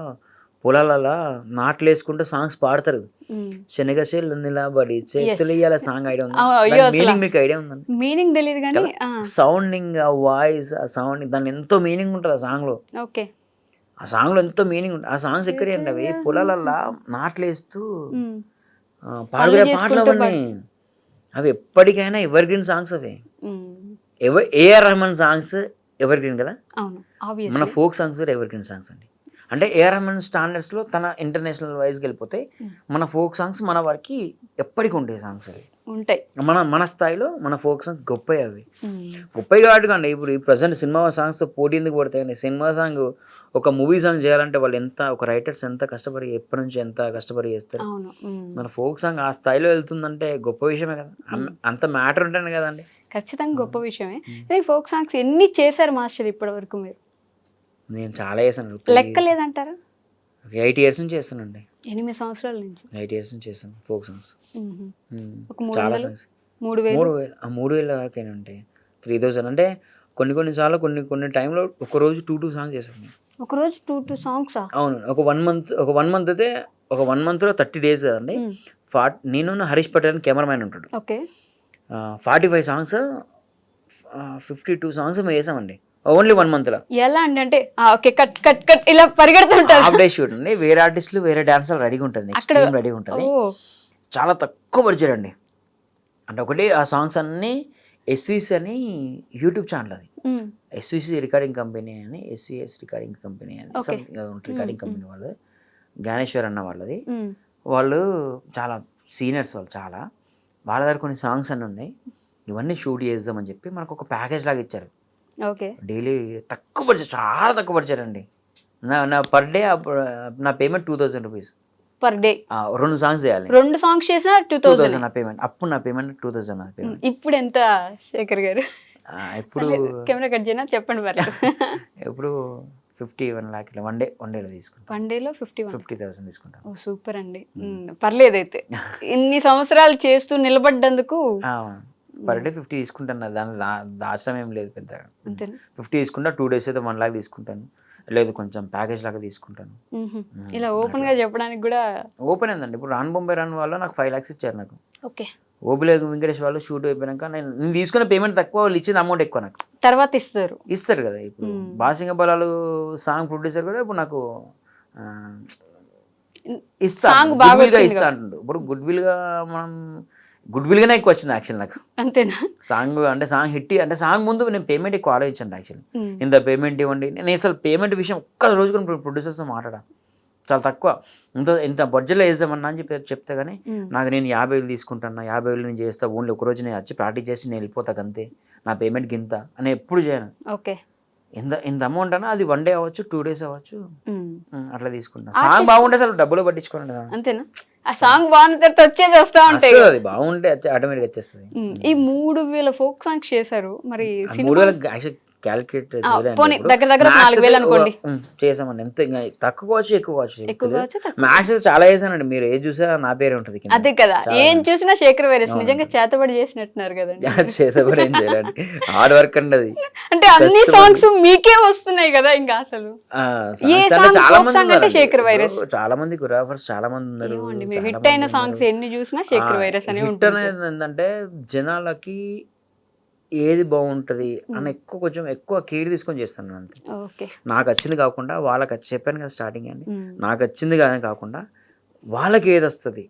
పొలాలల్లో నాట్లు వేసుకుంటే సాంగ్స్ పాడతారు, శనగశీలు నిలబడి చేతులు ఇయ్యాల సాంగ్ ఐడియా ఉంది? మీనింగ్ మీకు ఐడియా ఉందండి? మీనింగ్ తెలియదు కానీ సౌండింగ్, ఆ వాయిస్, ఆ సౌండింగ్, దాని ఎంతో మీనింగ్ ఉంటుంది ఆ సాంగ్ లో. ఆ సాంగ్ లో ఎంతో మీనింగ్ ఉంటుంది. ఆ సాంగ్స్ ఎక్కడ అండి, అవి పొలాలల్లో నాట్లు వేస్తూ పాడుకునే పాటలు అవన్నీ. అవి ఎప్పటికైనా ఎవర్ గ్రీన్ సాంగ్స్. అవి AR Rahman songs evergreen కదా, మన ఫోక్ సాంగ్స్ కూడా ఎవర్ గ్రీన్ సాంగ్స్ అండి. అంటే ఏఆర్ రెహమాన్ స్టాండర్డ్స్లో తన ఇంటర్నేషనల్ వైజ్కి వెళ్ళిపోతే మన ఫోక్ సాంగ్స్ మన వారికి ఎప్పటికీ ఉంటాయి సాంగ్స్. అవి ఉంటాయి మన స్థాయిలో మన ఫోక్ సాంగ్స్ గొప్పవి. అవి గొప్పవి కాబట్టి ఇప్పుడు ఈ ప్రజెంట్ సినిమా సాంగ్స్తో పోటీ ఎందుకు పడతాయండి? సినిమా సాంగ్ ఒక మూవీ సాంగ్ చేయాలంటే వాళ్ళు ఎంత, ఒక రైటర్స్ ఎంత కష్టపడి ఎప్పటి నుంచి ఎంత కష్టపడి చేస్తారు. మన ఫోక్ సాంగ్ ఆ స్థాయిలో వెళ్తుందంటే గొప్ప విషయమే కదా, అంత మ్యాటర్ ఉంటాను కదండి. ఖచ్చితంగా గొప్ప విషయమే. ఫోక్ సాంగ్స్ ఎన్ని చేశారు మాస్టర్ ఇప్పటి వరకు మీరు? నేను చాలా చేశాను, లెక్క లేదంటారా? 8 years నుంచి చేస్తానండి. 8 సంవత్సరాల నుంచి 8 years నుంచి చేస్తాను ఫోక్ సాంగ్స్. చాలా సాంగ్స్ 3000 దాకానే ఉంటాయి, 3000 అంటే కొన్ని సార్లు కొన్ని టైంలో ఒక రోజు 2 songs చేశాను. ఒక రోజు 2 songs? అవును, ఒక 1 month అయితే ఒక 1 monthలో 30 days కదండి. నేను హరీష్ పటేల్ అని కెమెరామ్యాన్ ఉంటాడు, 45 songs 52 songs మేము వేసామండి ఓన్లీ 1 monthలో. ఎలా అండి? అంటే కట్ కట్ కట్ ఇలా పరిగెడుతుంటారు. హాఫ్ డే షూట్ అండి, వేరే ఆర్టిస్టులు వేరే డాన్సర్లు రెడీగా ఉంటుంది, నెక్స్ట్ టైం రెడీగా ఉంటుంది. చాలా తక్కువ బడ్జెట్ అండి. అంటే ఒకటి ఆ సాంగ్స్ అన్నీ ఎస్విసి అని యూట్యూబ్ ఛానల్, అది ఎస్విసి రికార్డింగ్ కంపెనీ అని, ఎస్విఎస్ రికార్డింగ్ కంపెనీ అని సంథింగ్ రికార్డింగ్ కంపెనీ వాళ్ళు, జ్ఞానేశ్వర్ అన్న వాళ్ళది. వాళ్ళు చాలా సీనియర్స్, వాళ్ళు చాలా, వాళ్ళ దగ్గర కొన్ని సాంగ్స్ అన్నీ ఉన్నాయి. ఇవన్నీ షూట్ చేద్దామని చెప్పి మనకు ఒక ప్యాకేజ్ లాగా ఇచ్చారు. డైలీ తక్కువ బడ్జెట్, చాలా తక్కువ బడ్జెట్ అండి. నా పర్ డే నా payment 2000 rupees per day. 2 songs చేయాలి, 2 songs చేసినా 2000 నా పేమెంట్. అప్పుడు నా పేమెంట్ 2000 నా పేమెంట్. ఇప్పుడు ఎంత శేఖర్ గారు? ఇప్పుడు కెమెరా కట్ చేయనా చెప్పండి మరి. ఇప్పుడు 51 lakh వన్ డేలో తీసుకుంటాను. 1 day 50,000 తీసుకుంటాను. సూపర్ అండి, పర్లేదు. అయితే ఇన్ని సంవత్సరాలు చేస్తూ నిలబడ్డందుకు పర్ డే 50 తీసుకుంటాను, దాని దాచడం ఏం లేదు పెద్ద. అంతేనా? 50 తీసుకుంటా, 2 days అయితే 1 lakh తీసుకుంటాను, లేదు కొంచెం ప్యాకేజ్ లాగా తీసుకుంటాను. ఇలా ఓపెన్ గా చెప్పడానికి కూడా ఓపెన్ అయిందండి. ఇప్పుడు రాన్ బొంబాయి రాన్ వాళ్ళు నాకు 5 lakhs ఇచ్చారు నాకు. ఓకే. ఓబిలే వెంకటేష్ వాళ్ళు షూట్ అయిపోయాక నేను తీసుకున్న పేమెంట్ తక్కువ, వాళ్ళు ఇచ్చిన అమౌంట్ ఎక్కువ నాకు తర్వాత ఇస్తారు కదా. ఇప్పుడు బాసింగ బలాలు సాంగ్ ప్రొడ్యూసర్ కూడా ఇప్పుడు నాకు ఇస్తా, గుడ్ విల్ గా ఇస్తా అంటుండు. ఇప్పుడు గుడ్ విల్ గా మనం గుడ్ విల్ గానే ఎక్కువ వచ్చింది యాక్చువల్ నాకు. అంతేనా? సాంగ్ అంటే సాంగ్ హిట్ అంటే సాంగ్ ముందు నేను పేమెంట్ ఎక్కువ ఆలోచించండి యాక్చువల్లీ. ఇంత పేమెంట్ ఇవ్వండి, నేను అసలు పేమెంట్ విషయం ఒక్క రోజు కూడా ప్రొడ్యూసర్స్తో మాట్లాడా, చాలా తక్కువ. ఇంత బడ్జెట్లో వేద్దామన్నా అని చెప్తే కానీ నాకు నేను 50,000 తీసుకుంటాను, 50,000 నేను చేస్తా, ఓన్లీ ఒక రోజు నేను వచ్చి ప్రాక్టీస్ చేసి నేను వెళ్ళిపోతాను అంతే, నా పేమెంట్ గింత అని ఎప్పుడు చేయను. ఓకే. ఎంత అమౌంట్ అన్నా అది 1 day అవ్వచ్చు, 2 days అవ్వచ్చు, అట్లా తీసుకుంటాను. సాంగ్ బాగుంటే అసలు డబ్బులు పట్టించుకోండి కదా. అంతేనా? ఆ సాంగ్ బాగుంటే వచ్చేది వస్తా ఉంటాయి, అది బాగుంటే ఆటోమేటిక్ వచ్చేస్తుంది. ఈ 3,000 ఫోక్ సాంగ్స్ చేశారు మరి. 3,000 క్యాలిక్యులేట్ దగ్గర 4,000 అనుకోండి చేసామండి. ఎంత తక్కువ కావచ్చు ఎక్కువ కావచ్చు. మ్యాథ్స్ చాలా చేశానండి, మీరు ఏది చూసా నా పేరే ఉంటుంది. అదే కదా, ఏం చూసినా శేఖర్ వైరస్ నిజంగా చేతబడి చేసినట్టున్నారు కదండి. చేతబడి ఏం చేయాలండి, హార్డ్ వర్క్ అండి అది. అంటే అన్ని సాంగ్స్ మీకే వస్తున్నాయి కదా, ఇంకా అసలు శేఖర్ వైరస్. చాలా మంది కొరియోగ్రాఫర్స్ చాలా మంది ఉన్నారు. హిట్ అయిన సాంగ్స్ ఎన్ని చూసినా శేఖర్ వైరస్ అని ఉంటుంది. ఏంటంటే జనాలకి ఏది బాగుంటుంది అని కొంచెం ఎక్కువ కేర్ తీసుకొని చేస్తాను అంతే. నాకు వచ్చింది కాకుండా వాళ్ళకి చెప్పాను కదా స్టార్టింగ్ అండి, నాకు వచ్చింది కానీ కాకుండా వాళ్ళకి ఏది వస్తుంది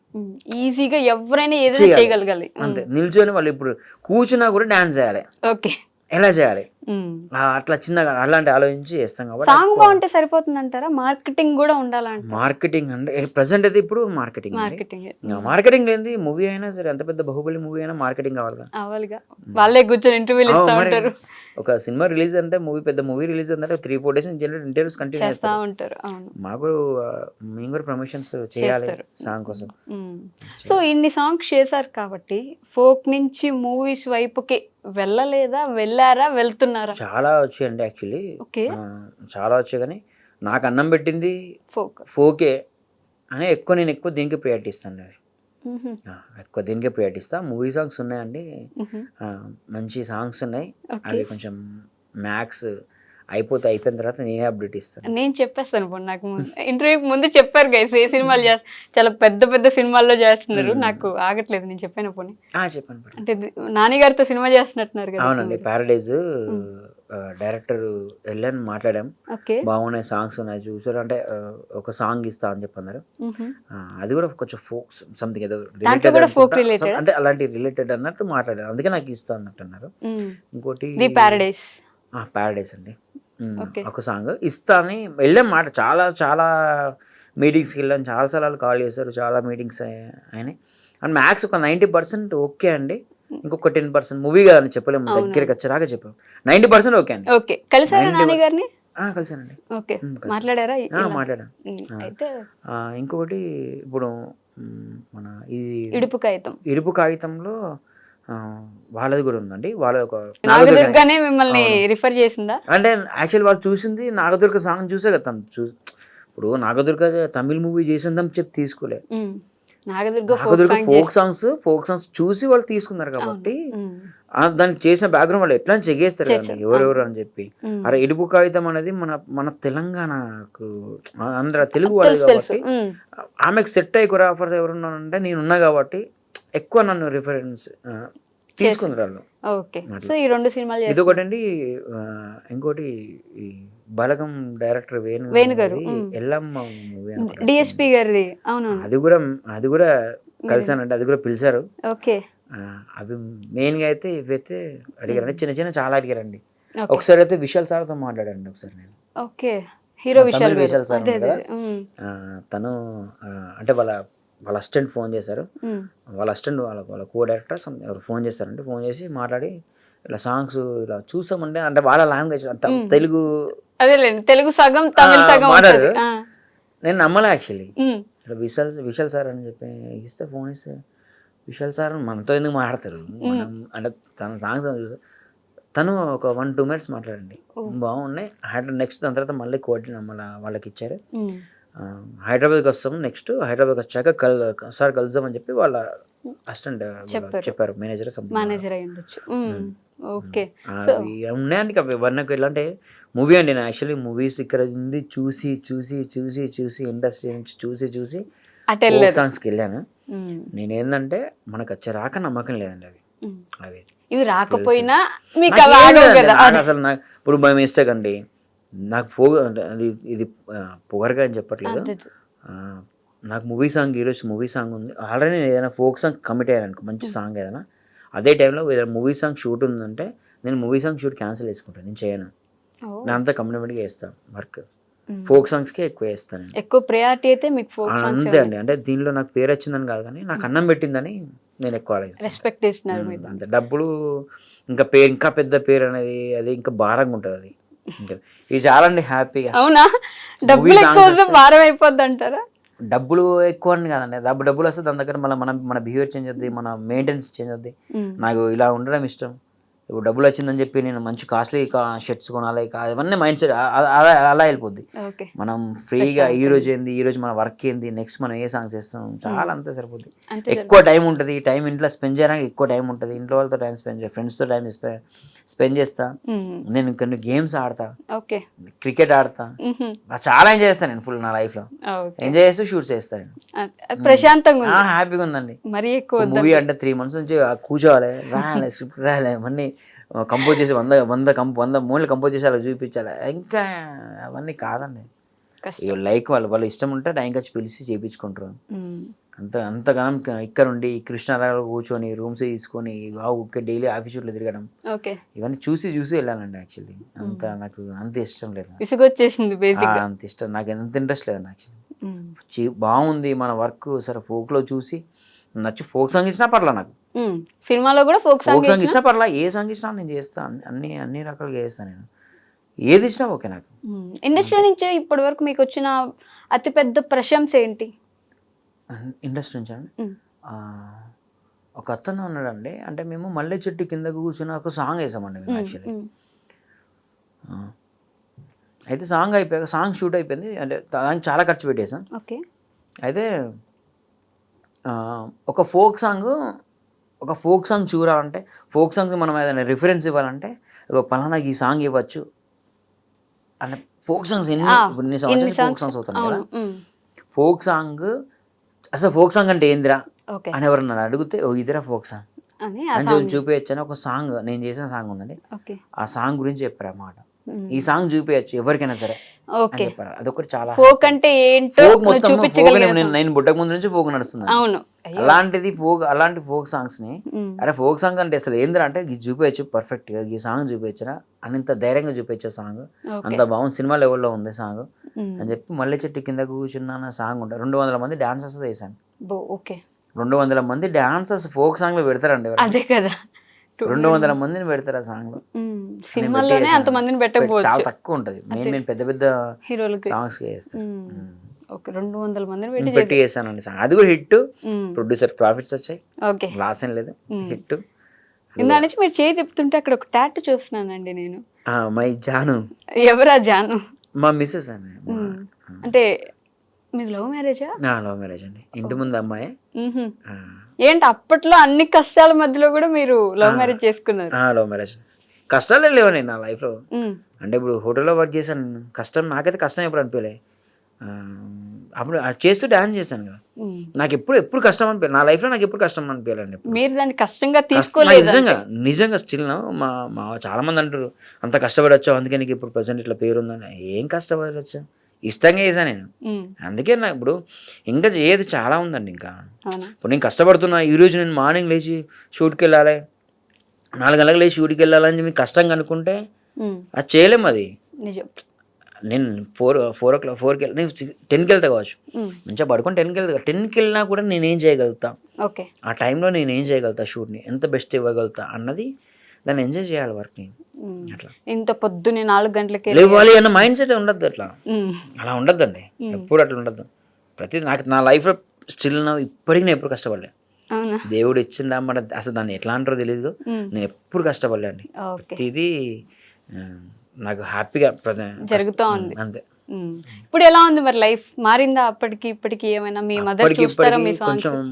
ఈజీగా ఎవరైనా ఏదైనా చేయగలగాలి అంతే. నిల్చొని వాళ్ళు ఇప్పుడు కూర్చున్నా కూడా డాన్స్ చేయాలి, ఓకే, ఎలా చేయాలి అట్లా చిన్నగా అలాంటి ఆలోచించి చేస్తాం కాబట్టి. సాంగ్ బాగుంటే సరిపోతుంది అంటారా? మార్కెటింగ్ కూడా ఉండాలంటే? మార్కెటింగ్ అంటే ప్రెసెంట్ అయితే ఇప్పుడు మార్కెటింగ్ లేని మూవీ అయినా సరే, ఎంత పెద్ద బాహుబలి మూవీ అయినా మార్కెటింగ్ కావాలిగా. వాళ్ళే కూర్చొని ఇంటర్వ్యూలు ఇస్తా ఉంటారు. ఒక సినిమా రిలీజ్ అంటే పెద్ద మూవీ రిలీజ్ అంటే 3-4 days ఇంటర్వ్యూస్ కంటిన్యూ చేస్తా ఉంటారు. మాకు మేము కూడా ప్రమోషన్స్ చేయాలి సాంగ్ కోసం. సో ఇన్ని సాంగ్స్ చేశారు కాబట్టి ఫోక్ నుంచి మూవీస్ వైపుకి వెళ్ళారా, వెళ్తున్నారా? చాలా వచ్చాయండి యాక్చువల్లీ, చాలా వచ్చాయి. కానీ నాకు అన్నం పెట్టింది ఫోకే అని నేను ఎక్కువ దీనికి ప్రియారిటీ ఇస్తాను. ఎక్కువ దీనికే ప్రియారిటీ ఇస్తా. మూవీ సాంగ్స్ ఉన్నాయండి, మంచి సాంగ్స్ ఉన్నాయి, అవి కొంచెం మ్యాక్స్ అయిపోయిన తర్వాత నేనే అప్డేట్ ఇస్తాను. నేను చెప్పేస్తాను, నాకు ఇంటర్వ్యూకి ముందు చెప్పారు గైస్ ఏ సినిమాలు చేస్తారు, చాలా పెద్ద సినిమాల్లో చేస్తున్నారు, నాకు ఆగట్లేదు. నేను చెప్పాను పోనీ చెప్పండి. అంటే నాని గారితో సినిమా చేస్తున్నట్టున్నారు కదా. అవునండి, ప్యారడైజ్ డైరెక్టర్ వెళ్ళని మాట్లాడాం, బాగున్నాయి సాంగ్స్ ఉన్నాయి చూసారు అంటే ఒక సాంగ్ ఇస్తా అని చెప్పన్నారు. అది కూడా కొంచెం ఫోక్ సంథింగ్ ఏదో రిలేటెడ్ అంటే అలాంటి రిలేటెడ్ అన్నట్టు మాట్లాడారు, అందుకే నాకు ఇస్తా అన్నట్టు అన్నారు. ఇంకోటి ప్యారడైజ్ అండి, ఒక సాంగ్ ఇస్తా అని వెళ్ళాం మాట. చాలా మీటింగ్స్కి వెళ్ళాను, చాలా సార్లు కాల్ చేశారు, చాలా మీటింగ్స్ అయినాయి. అండ్ మ్యాక్స్ ఒక 90% ఓకే అండి, ఇంకొక 10% మూవీ కదా అని చెప్పలేము, దగ్గరికి వచ్చేలాగా చెప్పాము. 90% ఓకే అండి. కలిసానండి, మాట్లాడారా? మాట్లాడాను. ఇంకొకటి ఇప్పుడు మన ఈ ఇడుపు కాగితంలో వాళ్ళది కూడా ఉందండి. వాళ్ళ ఒక నాగదుర్గనే మిమ్మల్ని రిఫర్ చేసిందా? అంటే యాక్చువల్ వాళ్ళు చూసింది నాగదుర్గ సాంగ్ చూసే కదా తను. ఇప్పుడు నాగదుర్గ తమిళ్ మూవీ చేసిందని చెప్పి తీసుకోలే, నాగదుర్గ ఫోక్ సాంగ్స్ చూసి వాళ్ళు తీసుకున్నారు కాబట్టి దానికి చేసిన బ్యాక్గ్రౌండ్ వాళ్ళు ఎట్లా చెగేస్తారు కదా ఎవరెవరు అని చెప్పి. అరే ఇడుపు కాగితం అనేది మన తెలంగాణకు ఆంధ్ర తెలుగు వాళ్ళు కాబట్టి ఆమెకు సెట్ అయ్యి కొరియోగ్రాఫర్ ఎవరున్నానంటే నేనున్నా కాబట్టి ఎక్కువ నన్ను రిఫరెన్స్ తీసుకున్నారు వాళ్ళు. ఇదొకటి అండి. ఇంకోటి బలగం డైరెక్టర్ వేణు గారు ఎల్లమ్మ మూవీ డిఎస్పీ గారిది, అది కూడా కలిసానండి, అది కూడా పిలిచారు. అవి మెయిన్ గా అయితే ఇవైతే అడిగారండి, చిన్న చాలా అడిగారండి. ఒకసారి అయితే విశాల్ సార్తో మాట్లాడండి ఒకసారి నేను. విశాల్ సార్ తను అంటే వాళ్ళ అసిస్టెంట్ ఫోన్ చేశారు, వాళ్ళ అసిస్టెంట్ వాళ్ళ కో డైరెక్టర్ ఎవరు ఫోన్ చేశారంటే, ఫోన్ చేసి మాట్లాడి ఇలా సాంగ్స్ ఇలా చూసామంటే అంటే వాళ్ళ లాంగ్వేజ్ అంత తెలుగు సగం తమిళ సగం మాట్లాడారు. నేను నమ్మలే యాక్చువల్లీ. ఇలా విశాల్ సార్ అని చెప్పి ఇస్తే ఫోన్ ఇస్తే విశాల్ సార్ మనతో ఎందుకు మాట్లాడతారు, మనం అంటే తన సాంగ్స్ చూస్తే తను ఒక 1-2 minutes మాట్లాడండి, బాగున్నాయి. నెక్స్ట్ దాని తర్వాత మళ్ళీ కోఆర్డినేట్ మళ్ళీ వాళ్ళకి ఇచ్చారు. హైదరాబాద్కి వస్తాము, నెక్స్ట్ హైదరాబాద్కి వచ్చాక సార్ కలుద్దామని చెప్పి వాళ్ళ అసిస్టెంట్ చెప్పారు. చెప్పారు మేనేజర్ మేనేజర్ అయి ఉండొచ్చు. ఓకే. సో అవి ఉన్నాయండి. అవి నాకు ఎలా అంటే మూవీ అండి. నేను యాక్చువల్లీ మూవీస్ ఇక్కడ ఉంది చూసి చూసి చూసి చూసి ఇండస్ట్రీ నుంచి చూసి చూసి అటు ఫోక్ వెళ్ళారు. సాంగ్స్కి వెళ్ళాను. నేను ఏంటంటే మనకు వచ్చే రాక నమ్మకం లేదండి అవి. అవి ఇవి రాకపోయినా మీకు నాకు అవి ఏం ఆగవు లేదండి. కదా. నాకు అసలు నాకు ఇప్పుడు బై మిస్టేక్ అండి నాకు ఫోక్ అది ఇది పొగరగా అని చెప్పట్లేదు. అంతే. నాకు మూవీ సాంగ్ ఈరోజు మూవీ సాంగ్ ఉంది ఆల్రెడీ. నేను ఏదైనా ఫోక్ సాంగ్ కమిట్ అయ్యాను మంచి సాంగ్ ఏదైనా అదే టైంలో ఏదైనా మూవీ సాంగ్ షూట్ ఉందంటే నేను మూవీ సాంగ్ షూట్ క్యాన్సిల్ చేసుకుంటాను. నేను చేయను. నేను అంతా కమిట్మెంట్గా చేస్తాను వర్క్. ఫోక్ సాంగ్స్కే ఎక్కువ చేస్తాను నేను. ఎక్కువ ప్రయారిటీ అయితే మీకు ఫోక్ సాంగ్స్ అంతే అండి. అంటే దీనిలో నాకు పేరు వచ్చిందని కాదు కానీ నాకు అన్నం పెట్టిందని నేను ఎక్కువ ఆలోచిస్తాను. రెస్పెక్ట్ ఇస్తున్నారు మీద. అంతే. డబ్బులు ఇంకా పేరు ఇంకా పెద్ద పేరు అనేది అది ఇంకా భారంగా ఉంటుంది. అది ఇది చాలా అండి హ్యాపీగా. అవునా? డబ్బులు ఎక్కువ వస్తే భారం అయిపోద్ది అంటారా? డబ్బులు ఎక్కువ అని కాదండి. డబ్బులు వస్తే దాని దగ్గర మళ్ళీ మన బిహేవియర్ చేంజ్ అవుద్ది, మన మెయింటెనెన్స్ చేంజ్ అవుద్ది. నాకు ఇలా ఉండడం ఇష్టం. ఇప్పుడు డబ్బులు వచ్చిందని చెప్పి నేను మంచి కాస్ట్లీ షర్ట్స్ కొనాలి అవన్నీ మైండ్ సెట్ అలా వెళ్ళిపోద్ది. ఓకే. మనం ఫ్రీగా ఈ రోజు ఏంది, ఈ రోజు మన వర్క్ ఏంది, నెక్స్ట్ మనం ఏ సాంగ్స్ చేస్తాం చాలా అంతే సరిపోద్ది. ఎక్కువ టైం ఉంటుంది. టైం ఇంట్లో స్పెండ్ చేయడానికి ఎక్కువ టైం ఉంటుంది. ఇంట్లో వాళ్ళతో టైం స్పెండ్ చేస్తా, ఫ్రెండ్స్తో టైం స్పెండ్ చేస్తా. నేను కొన్ని గేమ్స్ ఆడతా, ఓకే. క్రికెట్ ఆడతా, చాలా ఎంజాయ్ చేస్తాను నేను ఫుల్ నా లైఫ్లో. ఎంజాయ్ చేస్తూ షూట్స్ చేస్తాను. ప్రశాంతంగా ఉంది. హ్యాపీగా ఉందండి. మరీ ఎక్కువ మూవీ అంటే 3 months నుంచి కూర్చోవాలి, రాయాలి, స్క్రిప్ట్ రాయాలి, అవన్నీ కంపోజ్ చేసి 100 మూవీలు కంపోజ్ చేసి అలా చూపించాలి. ఇంకా అవన్నీ కాదండి. లైక్ వాళ్ళు ఇష్టం ఉంటే టైం వచ్చి పిలిచి చేయించుకుంటారు. అంతగానం ఇక్కడ ఉండి కృష్ణారావు కూర్చొని రూమ్స్ తీసుకొని డైలీ ఆఫీస్ షూట్లు తిరగడం ఇవన్నీ చూసి వెళ్ళానండి. యాక్చువల్లీ నాకు అంత ఇష్టం లేదు. విసుగొచ్చేసింది బేసిక్గా. అంత ఇష్టం నాకు ఎంత ఇంట్రెస్ట్ లేదు యాక్చువల్లీ. బాగుంది మన వర్క్ సరే ఫోక్లో చూసి నచ్చి ఫోక్ సాంగ్ ఇచ్చినా పర్లా నాకు. సినిమాలో కూడా ఫోక్ సాంగ్ ఇచ్చినా పర్లా, ఏ సాంగ్ ఇచ్చినా నేను చేస్తాను. అన్ని రకాలుగా చేస్తాను నేను. ఏది ఇచ్చినా ఓకే నాకు. ఇండస్ట్రీ నుంచి ఇప్పటి వరకు మీకు వచ్చిన అతిపెద్ద ప్రశంస ఏంటి? ఇండస్ట్రీ నుంచి అండి ఒక అతను ఉన్నాడండి. అంటే మేము మల్లె చెట్టు కింద కూర్చుని ఒక సాంగ్ వేసామండి మేము యాక్చువల్లీ. అయితే సాంగ్ అయిపోయాక సాంగ్ షూట్ అయిపోయింది. అంటే దానికి చాలా ఖర్చు పెట్టేసాం. ఓకే. అయితే ఒక ఫోక్ సాంగ్ చూడాలంటే ఫోక్ సాంగ్ మనం ఏదైనా రిఫరెన్స్ ఇవ్వాలంటే పలానా ఈ సాంగ్ ఇవ్వచ్చు అంటే ఫోక్ సాంగ్స్ ఎన్ని సంవత్సరాలు ఫోక్ సాంగ్స్ అవుతున్నాయి కదా. ఫోక్ సాంగ్ అసలు ఫోక్ సాంగ్ అంటే ఏందిరా అని ఎవరన్నా అడిగితే ఇదిరా ఫోక్ సాంగ్ అని చూపించని ఒక సాంగ్ నేను చేసిన సాంగ్ ఉందండి. ఆ సాంగ్ గురించి చెప్పారు అన్నమాట. ఈ సాంగ్ చూపించచ్చు ఎవరికైనా సరే అని చెప్పారు. అదొకటి చాలా ఫోక్ అంటే ఏంటో మొత్తం నేను బుట్టక ముందు నుంచి ఫోక్ నడుస్తుంది. అలాంటి ఫోక్ సాంగ్స్ ని అరే ఫోక్ సాంగ్ అంటే అసలు ఏంద్రా అంటే ఇది చూపించచ్చు పర్ఫెక్ట్ గా ఈ సాంగ్ చూపించరా అని ఇంత ధైర్యంగా చూపించే సాంగ్ అంత బాగుంది సినిమా లెవెల్లో ఉంది సాంగ్ అని చెప్పి మల్లె చెట్టు కింద కూర్చున్న సాంగ్ ఉంటారు. 200 మంది డాన్సర్స్ వేసాను. 200 మంది డాన్సర్స్ ఫోక్ సాంగ్ లో పెడతారండి. అదే కదా 200 మందిని పెడతారు ఆ సాంగ్ లో. సినిమాలోనే అంత మందిని పెట్టకపోవచ్చు, చాలా తక్కువ ఉంటది. నేను పెద్ద పెద్ద హీరోలకి సాంగ్స్ చేస్తాను. 200 మందిని పెట్టి చేస్తానండి సాంగ్. అది కూడా హిట్. ప్రొడ్యూసర్ ప్రాఫిట్స్ వచ్చాయి. లాస్ ఏం లేదు, హిట్. ఇందా నుంచి మీరు చేయి చెప్తుంటే అక్కడ ఒక టాటూ చూస్తున్నానండి నేను. మై జాను. ఎవరా జాను? మా మిస్సెస్ అండి. అంటే మీది లవ్ మ్యారేజా? లవ్ మ్యారేజ్ అండి. ఇంటి ముందు అమ్మాయి. ఏంటి అప్పట్లో అన్ని కష్టాల మధ్యలో కూడా మీరు లవ్ మ్యారేజ్ చేసుకున్నారు? Love marriage. కష్టాలే లేవండి నా లైఫ్లో. అంటే ఇప్పుడు హోటల్లో వర్క్ చేశాను. కష్టం నాకైతే కష్టం ఎప్పుడు అనిపించలే. అప్పుడు చేస్తూ డాన్స్ చేశాను కదా. నాకు ఎప్పుడు కష్టం అనిపించలేదు నా లైఫ్లో. నాకు ఎప్పుడు కష్టం అనిపించాలండి. మీరు దాన్ని కష్టంగా తీసుకోలేదు? నిజంగా స్టిల్ మా చాలా మంది అంటారు అంత కష్టపడొచ్చు అందుకే నీకు ఇప్పుడు ప్రజెంట్ ఇట్లా పేరు ఉందని. ఏం కష్టపడవచ్చు, ఇష్టంగా చేశాను నేను. అందుకే నాకు ఇప్పుడు ఇంకా ఏది చాలా ఉందండి. ఇంకా ఇప్పుడు నేను కష్టపడుతున్నా. ఈరోజు నేను మార్నింగ్ లేచి షూట్కి వెళ్ళాలి, 4 గంటలకు లేచి షూట్కి వెళ్ళాలని చెప్పి కష్టంగా అనుకుంటే అది చేయలేము. అది నేను 4కి వెళ్ళి నేను 10కి వెళ్తా కావచ్చు, మంచిగా పడుకొని 10కి వెళ్ళినా కూడా నేనేం చేయగలుగుతా, ఆ టైంలో నేను ఏం చేయగలుగుతా, షూట్ని ఎంత బెస్ట్ ఇవ్వగలుగుతా అన్నది దాన్ని ఎంజాయ్ చేయాలి వర్క్ని. అట్లా ఇంత పొద్దున్నే 4 గంటలకి లేవాలి అన్న మైండ్ సెట్ ఉండద్దు. అలా ఉండద్దండి. ఎప్పుడు అట్లా ఉండద్దు. నాకు నా లైఫ్లో స్టిల్ ఇప్పటికీ నేను ఎప్పుడు కష్టపడలే. దేవుడు ఇచ్చిందా మన అసలు దాన్ని ఎట్లా అంటారో తెలియదు. నేను ఎప్పుడు కష్టపడలే అండి. ప్రతిదీ నాకు హ్యాపీగా జరుగుతూ ఉంది. అంతే. ఇప్పుడు ఎలా ఉంది మరి లైఫ్ మారిందా అప్పటికి ఇప్పటికి ఏమైనా మీ మదర్ అప్పటికి చూస్తారా మీ ఇప్పటికి సాంగ్స్ కొంచెం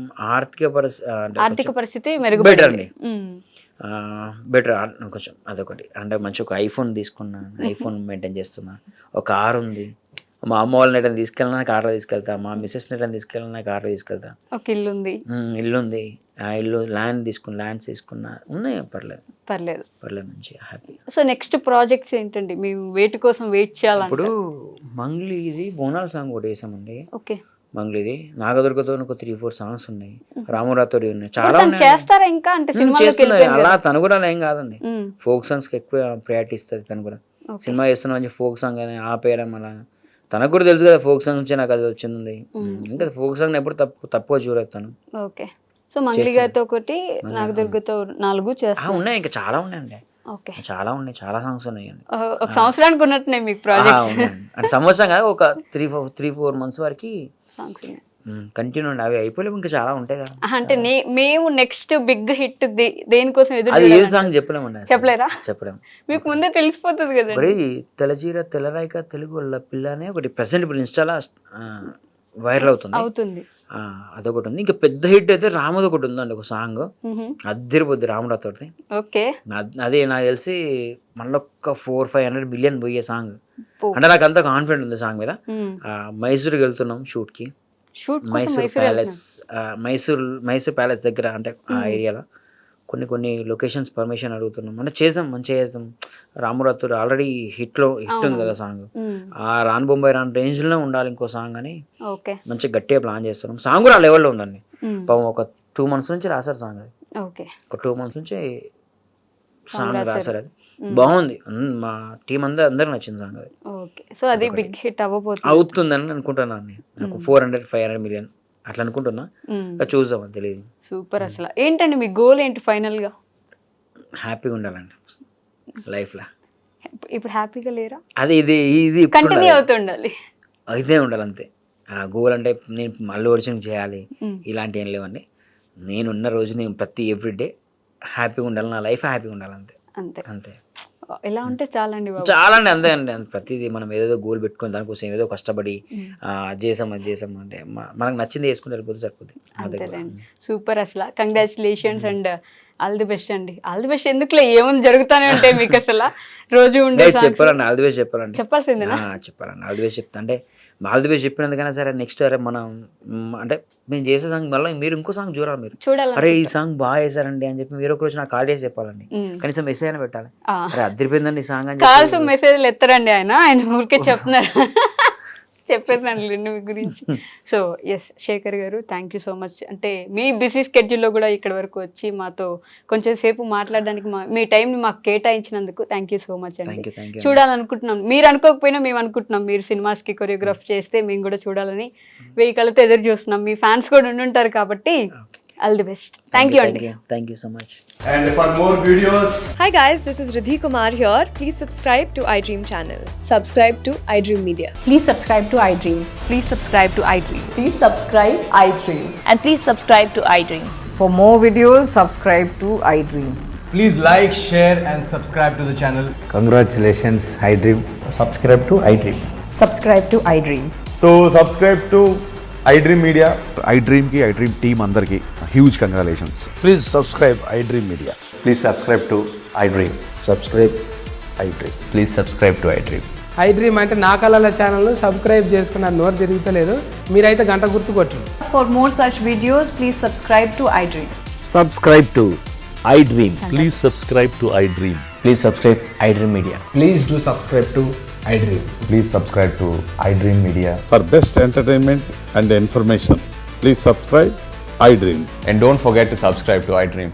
ఆర్థిక పరిస్థితి బెటర్ మెరుగుపడింది అండి, బెటర్ కొంచెం అదొకటి. అంటే మంచి ఒక ఐఫోన్ తీసుకున్నా, ఐఫోన్ మెయింటైన్ చేస్తున్నా, ఒక కార్ ఉంది. మా అమ్మ వాళ్ళని ఎటైనా తీసుకెళ్ళినా కార్లో తీసుకెళ్తా, మా మిస్సెస్ని ఎటైనా తీసుకెళ్ళినా కార్లో తీసుకెళ్తా. ఒక ఇల్లు ఉంది, ఇల్లు ఉంది, ఆ ఇల్లు ల్యాండ్స్ తీసుకున్నా, ఉన్నాయి. పర్లేదు పర్లేదు మంచిగా హ్యాపీ. సో నెక్స్ట్ ప్రాజెక్ట్స్ ఏంటండి మేము వేటి కోసం వెయిట్ చేయాలంటే? ఇప్పుడు మంగ్లీ ఇది బోనాల సాంగ్ ఒకటి వేసామండి. ఓకే, మంగ్లీది నాగదుర్గతో ఒక 3-4 సాంగ్స్ ఉన్నాయి, రామురాతో ఉన్నాయి, చాలా తను ఉన్నాయి. చేస్తారా ఇంకా అంటే సినిమాలోకి చేస్తున్నారు. వెళ్ళిపోయింది అలా కదా? తను కూడా ఏం కాదండి, మ్మ్. ఫోక్ సాంగ్స్ కి ఎక్కువ ప్రయారిటీ ఇస్తుంది తను కూడా. Okay. సినిమా చేస్తున్నా మంచి ఫోక్ సాంగ్ అని ఆపేయడం అలా తనకు కూడా తెలుసు కదా, ఫోక్ సాంగ్ నుంచి నాకు అది వచ్చింది. ఇంకా ఫోక్ సాంగ్ ఎప్పుడు తప్పుగా చూడదు తను. ఓకే, సో మంగ్లీ గారితో ఒకటి, నాగదుర్గతో 4 చేస్తా. ఉన్నాయి, ఇంకా చాలా ఉన్నాయండి, ఓకే, చాలా ఉన్నాయి, చాలా సాంగ్స్ ఉన్నాయి. ఒక సంవత్సరానికి ఉన్నట్టున్నాయి మీకు ప్రాజెక్ట్ అంటే సంవత్సరం కాదు, ఒక 3-4 మంత్స్ వరకు సాంగ్స్ ఉన్నాయి. కంటిన్యూ ఉండి అవి అయిపోలేవు, ఇంకా చాలా ఉంటాయి కదా. అంటే మేము నెక్స్ట్ బిగ్ హిట్ దేనికోసం ఎదురు అది ఏ చూడాలంటే? సాంగ్ చెప్పలేమండి, చెప్పలేరా? చెప్పలేము. మీకు ముందే తెలిసిపోతుంది కదా. మరి తెల్లచీర తెల్లరాయిక తెలుగు వాళ్ళ పిల్ల అనే ఒకటి ప్రెసెంట్ ఇప్పుడు ఇన్స్టాలో వైరల్ అవుతుంది. అదొకటి ఉంది. ఇంకా పెద్ద హిట్ అయితే రాముది ఒకటి ఉందండి, ఒక సాంగ్ అద్దరిపోద్ది రాముడితోటి. ఓకే, అదే నాకు తెలిసి మళ్ళీ ఒక 400-500 మిలియన్ పోయే సాంగ్. అంటే నాకు అంత కాన్ఫిడెంట్ ఉంది సాంగ్ మీద. మైసూర్కి వెళ్తున్నాం షూట్ కి, మైసూర్ ప్యాలెస్ దగ్గర, అంటే ఆ ఏరియాలో కొన్ని లొకేషన్స్ పర్మిషన్ అడుగుతున్నాం. అంటే మంచిగా చేద్దాం. రామురాతూర్ ఆల్రెడీ హిట్ ఉంది కదా సాంగ్, ఆ రాన్ బొంబాయి రాన్ రేంజ్ లో ఉండాలి ఇంకో సాంగ్ అని మంచిగా గట్టిగా ప్లాన్ చేస్తున్నాం. సాంగ్ కూడా ఆ లెవెల్లో ఉందండి. ఒక 2 months నుంచి రాశారు సాంగ్. అది ఒక 2 months నుంచి సాంగ్ రాశారు. అది బాగుంది, మా టీం అందరికి నచ్చింది సాంగ్. అది సో అది బిగ్ హిట్ అవుతుందని అనుకుంటున్నాను నేను. నాకు 400-500 మిలియన్ అట్లా అనుకుంటున్నా, చూద్దాం, అని తెలియదు. సూపర్. అసలు ఏంటండి మీ గోల్ ఏంటి ఫైనల్ గా? హ్యాపీగా ఉండాలండి లైఫ్ లో. ఇప్పుడు హ్యాపీగా లేరా? అది ఇది కంటిన్యూ అవుతుండాలి, అయితే ఉండాలి అంతే. ఆ గోల్ అంటే నేను మళ్ళీ ఒరిజినల్ చేయాలి ఇలాంటి ఏం లేవండి. నేనున్న రోజు నేను ప్రతి ఎవ్రీడే హ్యాపీగా ఉండాలి, నా లైఫ్ హ్యాపీగా ఉండాలి అంతే. అంతే ఎలా ఉంటే చాలండి బాబు. చాలా అండి, అంతే అండి. ప్రతిదీ మనం ఏదో గోల్ పెట్టుకుని దానికోసం ఏదో కష్టపడి అది చేసాం అంటే మనకు నచ్చింది చేసుకుంటే సరిపోతుంది. అంతేలేండి, సూపర్. అసలు congratulations and all the best అండి. ఆల్ ది బెస్ట్ ఎందుకులే, ఏముంది జరుగుతానే ఉంటాయి మీకు. అసలు రోజు ఉండే చెప్పాలండి, ఆల్ ది బెస్ట్ చెప్పాలండి, చెప్పాల్సిందేనా? చెప్పాలండి, ఆల్ ది బెస్ట్ చెప్తా. అంటే ఆల్ ది బెస్ట్ చెప్పినందుకైనా సరే నెక్స్ట్ అరే మనం అంటే మేము చేసే సాంగ్ మళ్ళీ మీరు ఇంకో సాంగ్ చూడాలి. మీరు అరే ఈ సాంగ్ బాగా చేశారండి అని చెప్పి మీరు ఒక రోజు నాకు కాల్ చేసి చెప్పాలండి, కనీసం మెసేజ్ అయినా పెట్టాలి. అరే అద్దరిపోయిందండి ఈ సాంగ్ అని. కాల్స్ మెసేజ్లు ఎత్తారండి ఆయన ఊరికే చెప్తున్నారు. చెప్పేసాను మీ గురించి. సో ఎస్ శేఖర్ గారు, థ్యాంక్ యూ సో మచ్. అంటే మీ బిజీ స్కెడ్యూల్లో కూడా ఇక్కడ వరకు వచ్చి మాతో కొంచెం సేపు మాట్లాడడానికి మీ టైంని మాకు కేటాయించినందుకు థ్యాంక్ యూ సో మచ్ అండి. చూడాలనుకుంటున్నాం, మీరు అనుకోకపోయినా మేము అనుకుంటున్నాం, మీరు సినిమాస్కి కొరియోగ్రాఫ్ చేస్తే మేము కూడా చూడాలని 1000 కళ్ళతో ఎదురు చూస్తున్నాం. మీ ఫ్యాన్స్ కూడా ఉండుంటారు కాబట్టి all the best. Thank you అండి. Thank you so much. And for more videos, Hi guys, this is Riddhi Kumar here. Please subscribe to iDream channel. Subscribe to iDream Media. Please subscribe to iDream. Please subscribe to iDream. Please subscribe iDream. And please subscribe to iDream. For more videos, subscribe to iDream. please like, share and subscribe to the channel. Congratulations, iDream. Subscribe to iDream. Subscribe to iDream. So subscribe to iDream Media. iDream team andarki huge congratulations. Please subscribe iDream Media. Please subscribe to iDream. Subscribe iDream. Please subscribe to iDream. iDream అంటే నా కళల channel subscribe చేసుకున్న నోరు తిరుగుతలేదు, మీరైతే గంట గుర్తు కొట్టండి. For more such videos, please subscribe to iDream. Subscribe to iDream. Please subscribe to iDream. Please subscribe iDream Media. Please do subscribe to iDream. Please subscribe to iDream Media. For best entertainment and information, please subscribe iDream. And don't forget to subscribe to iDream.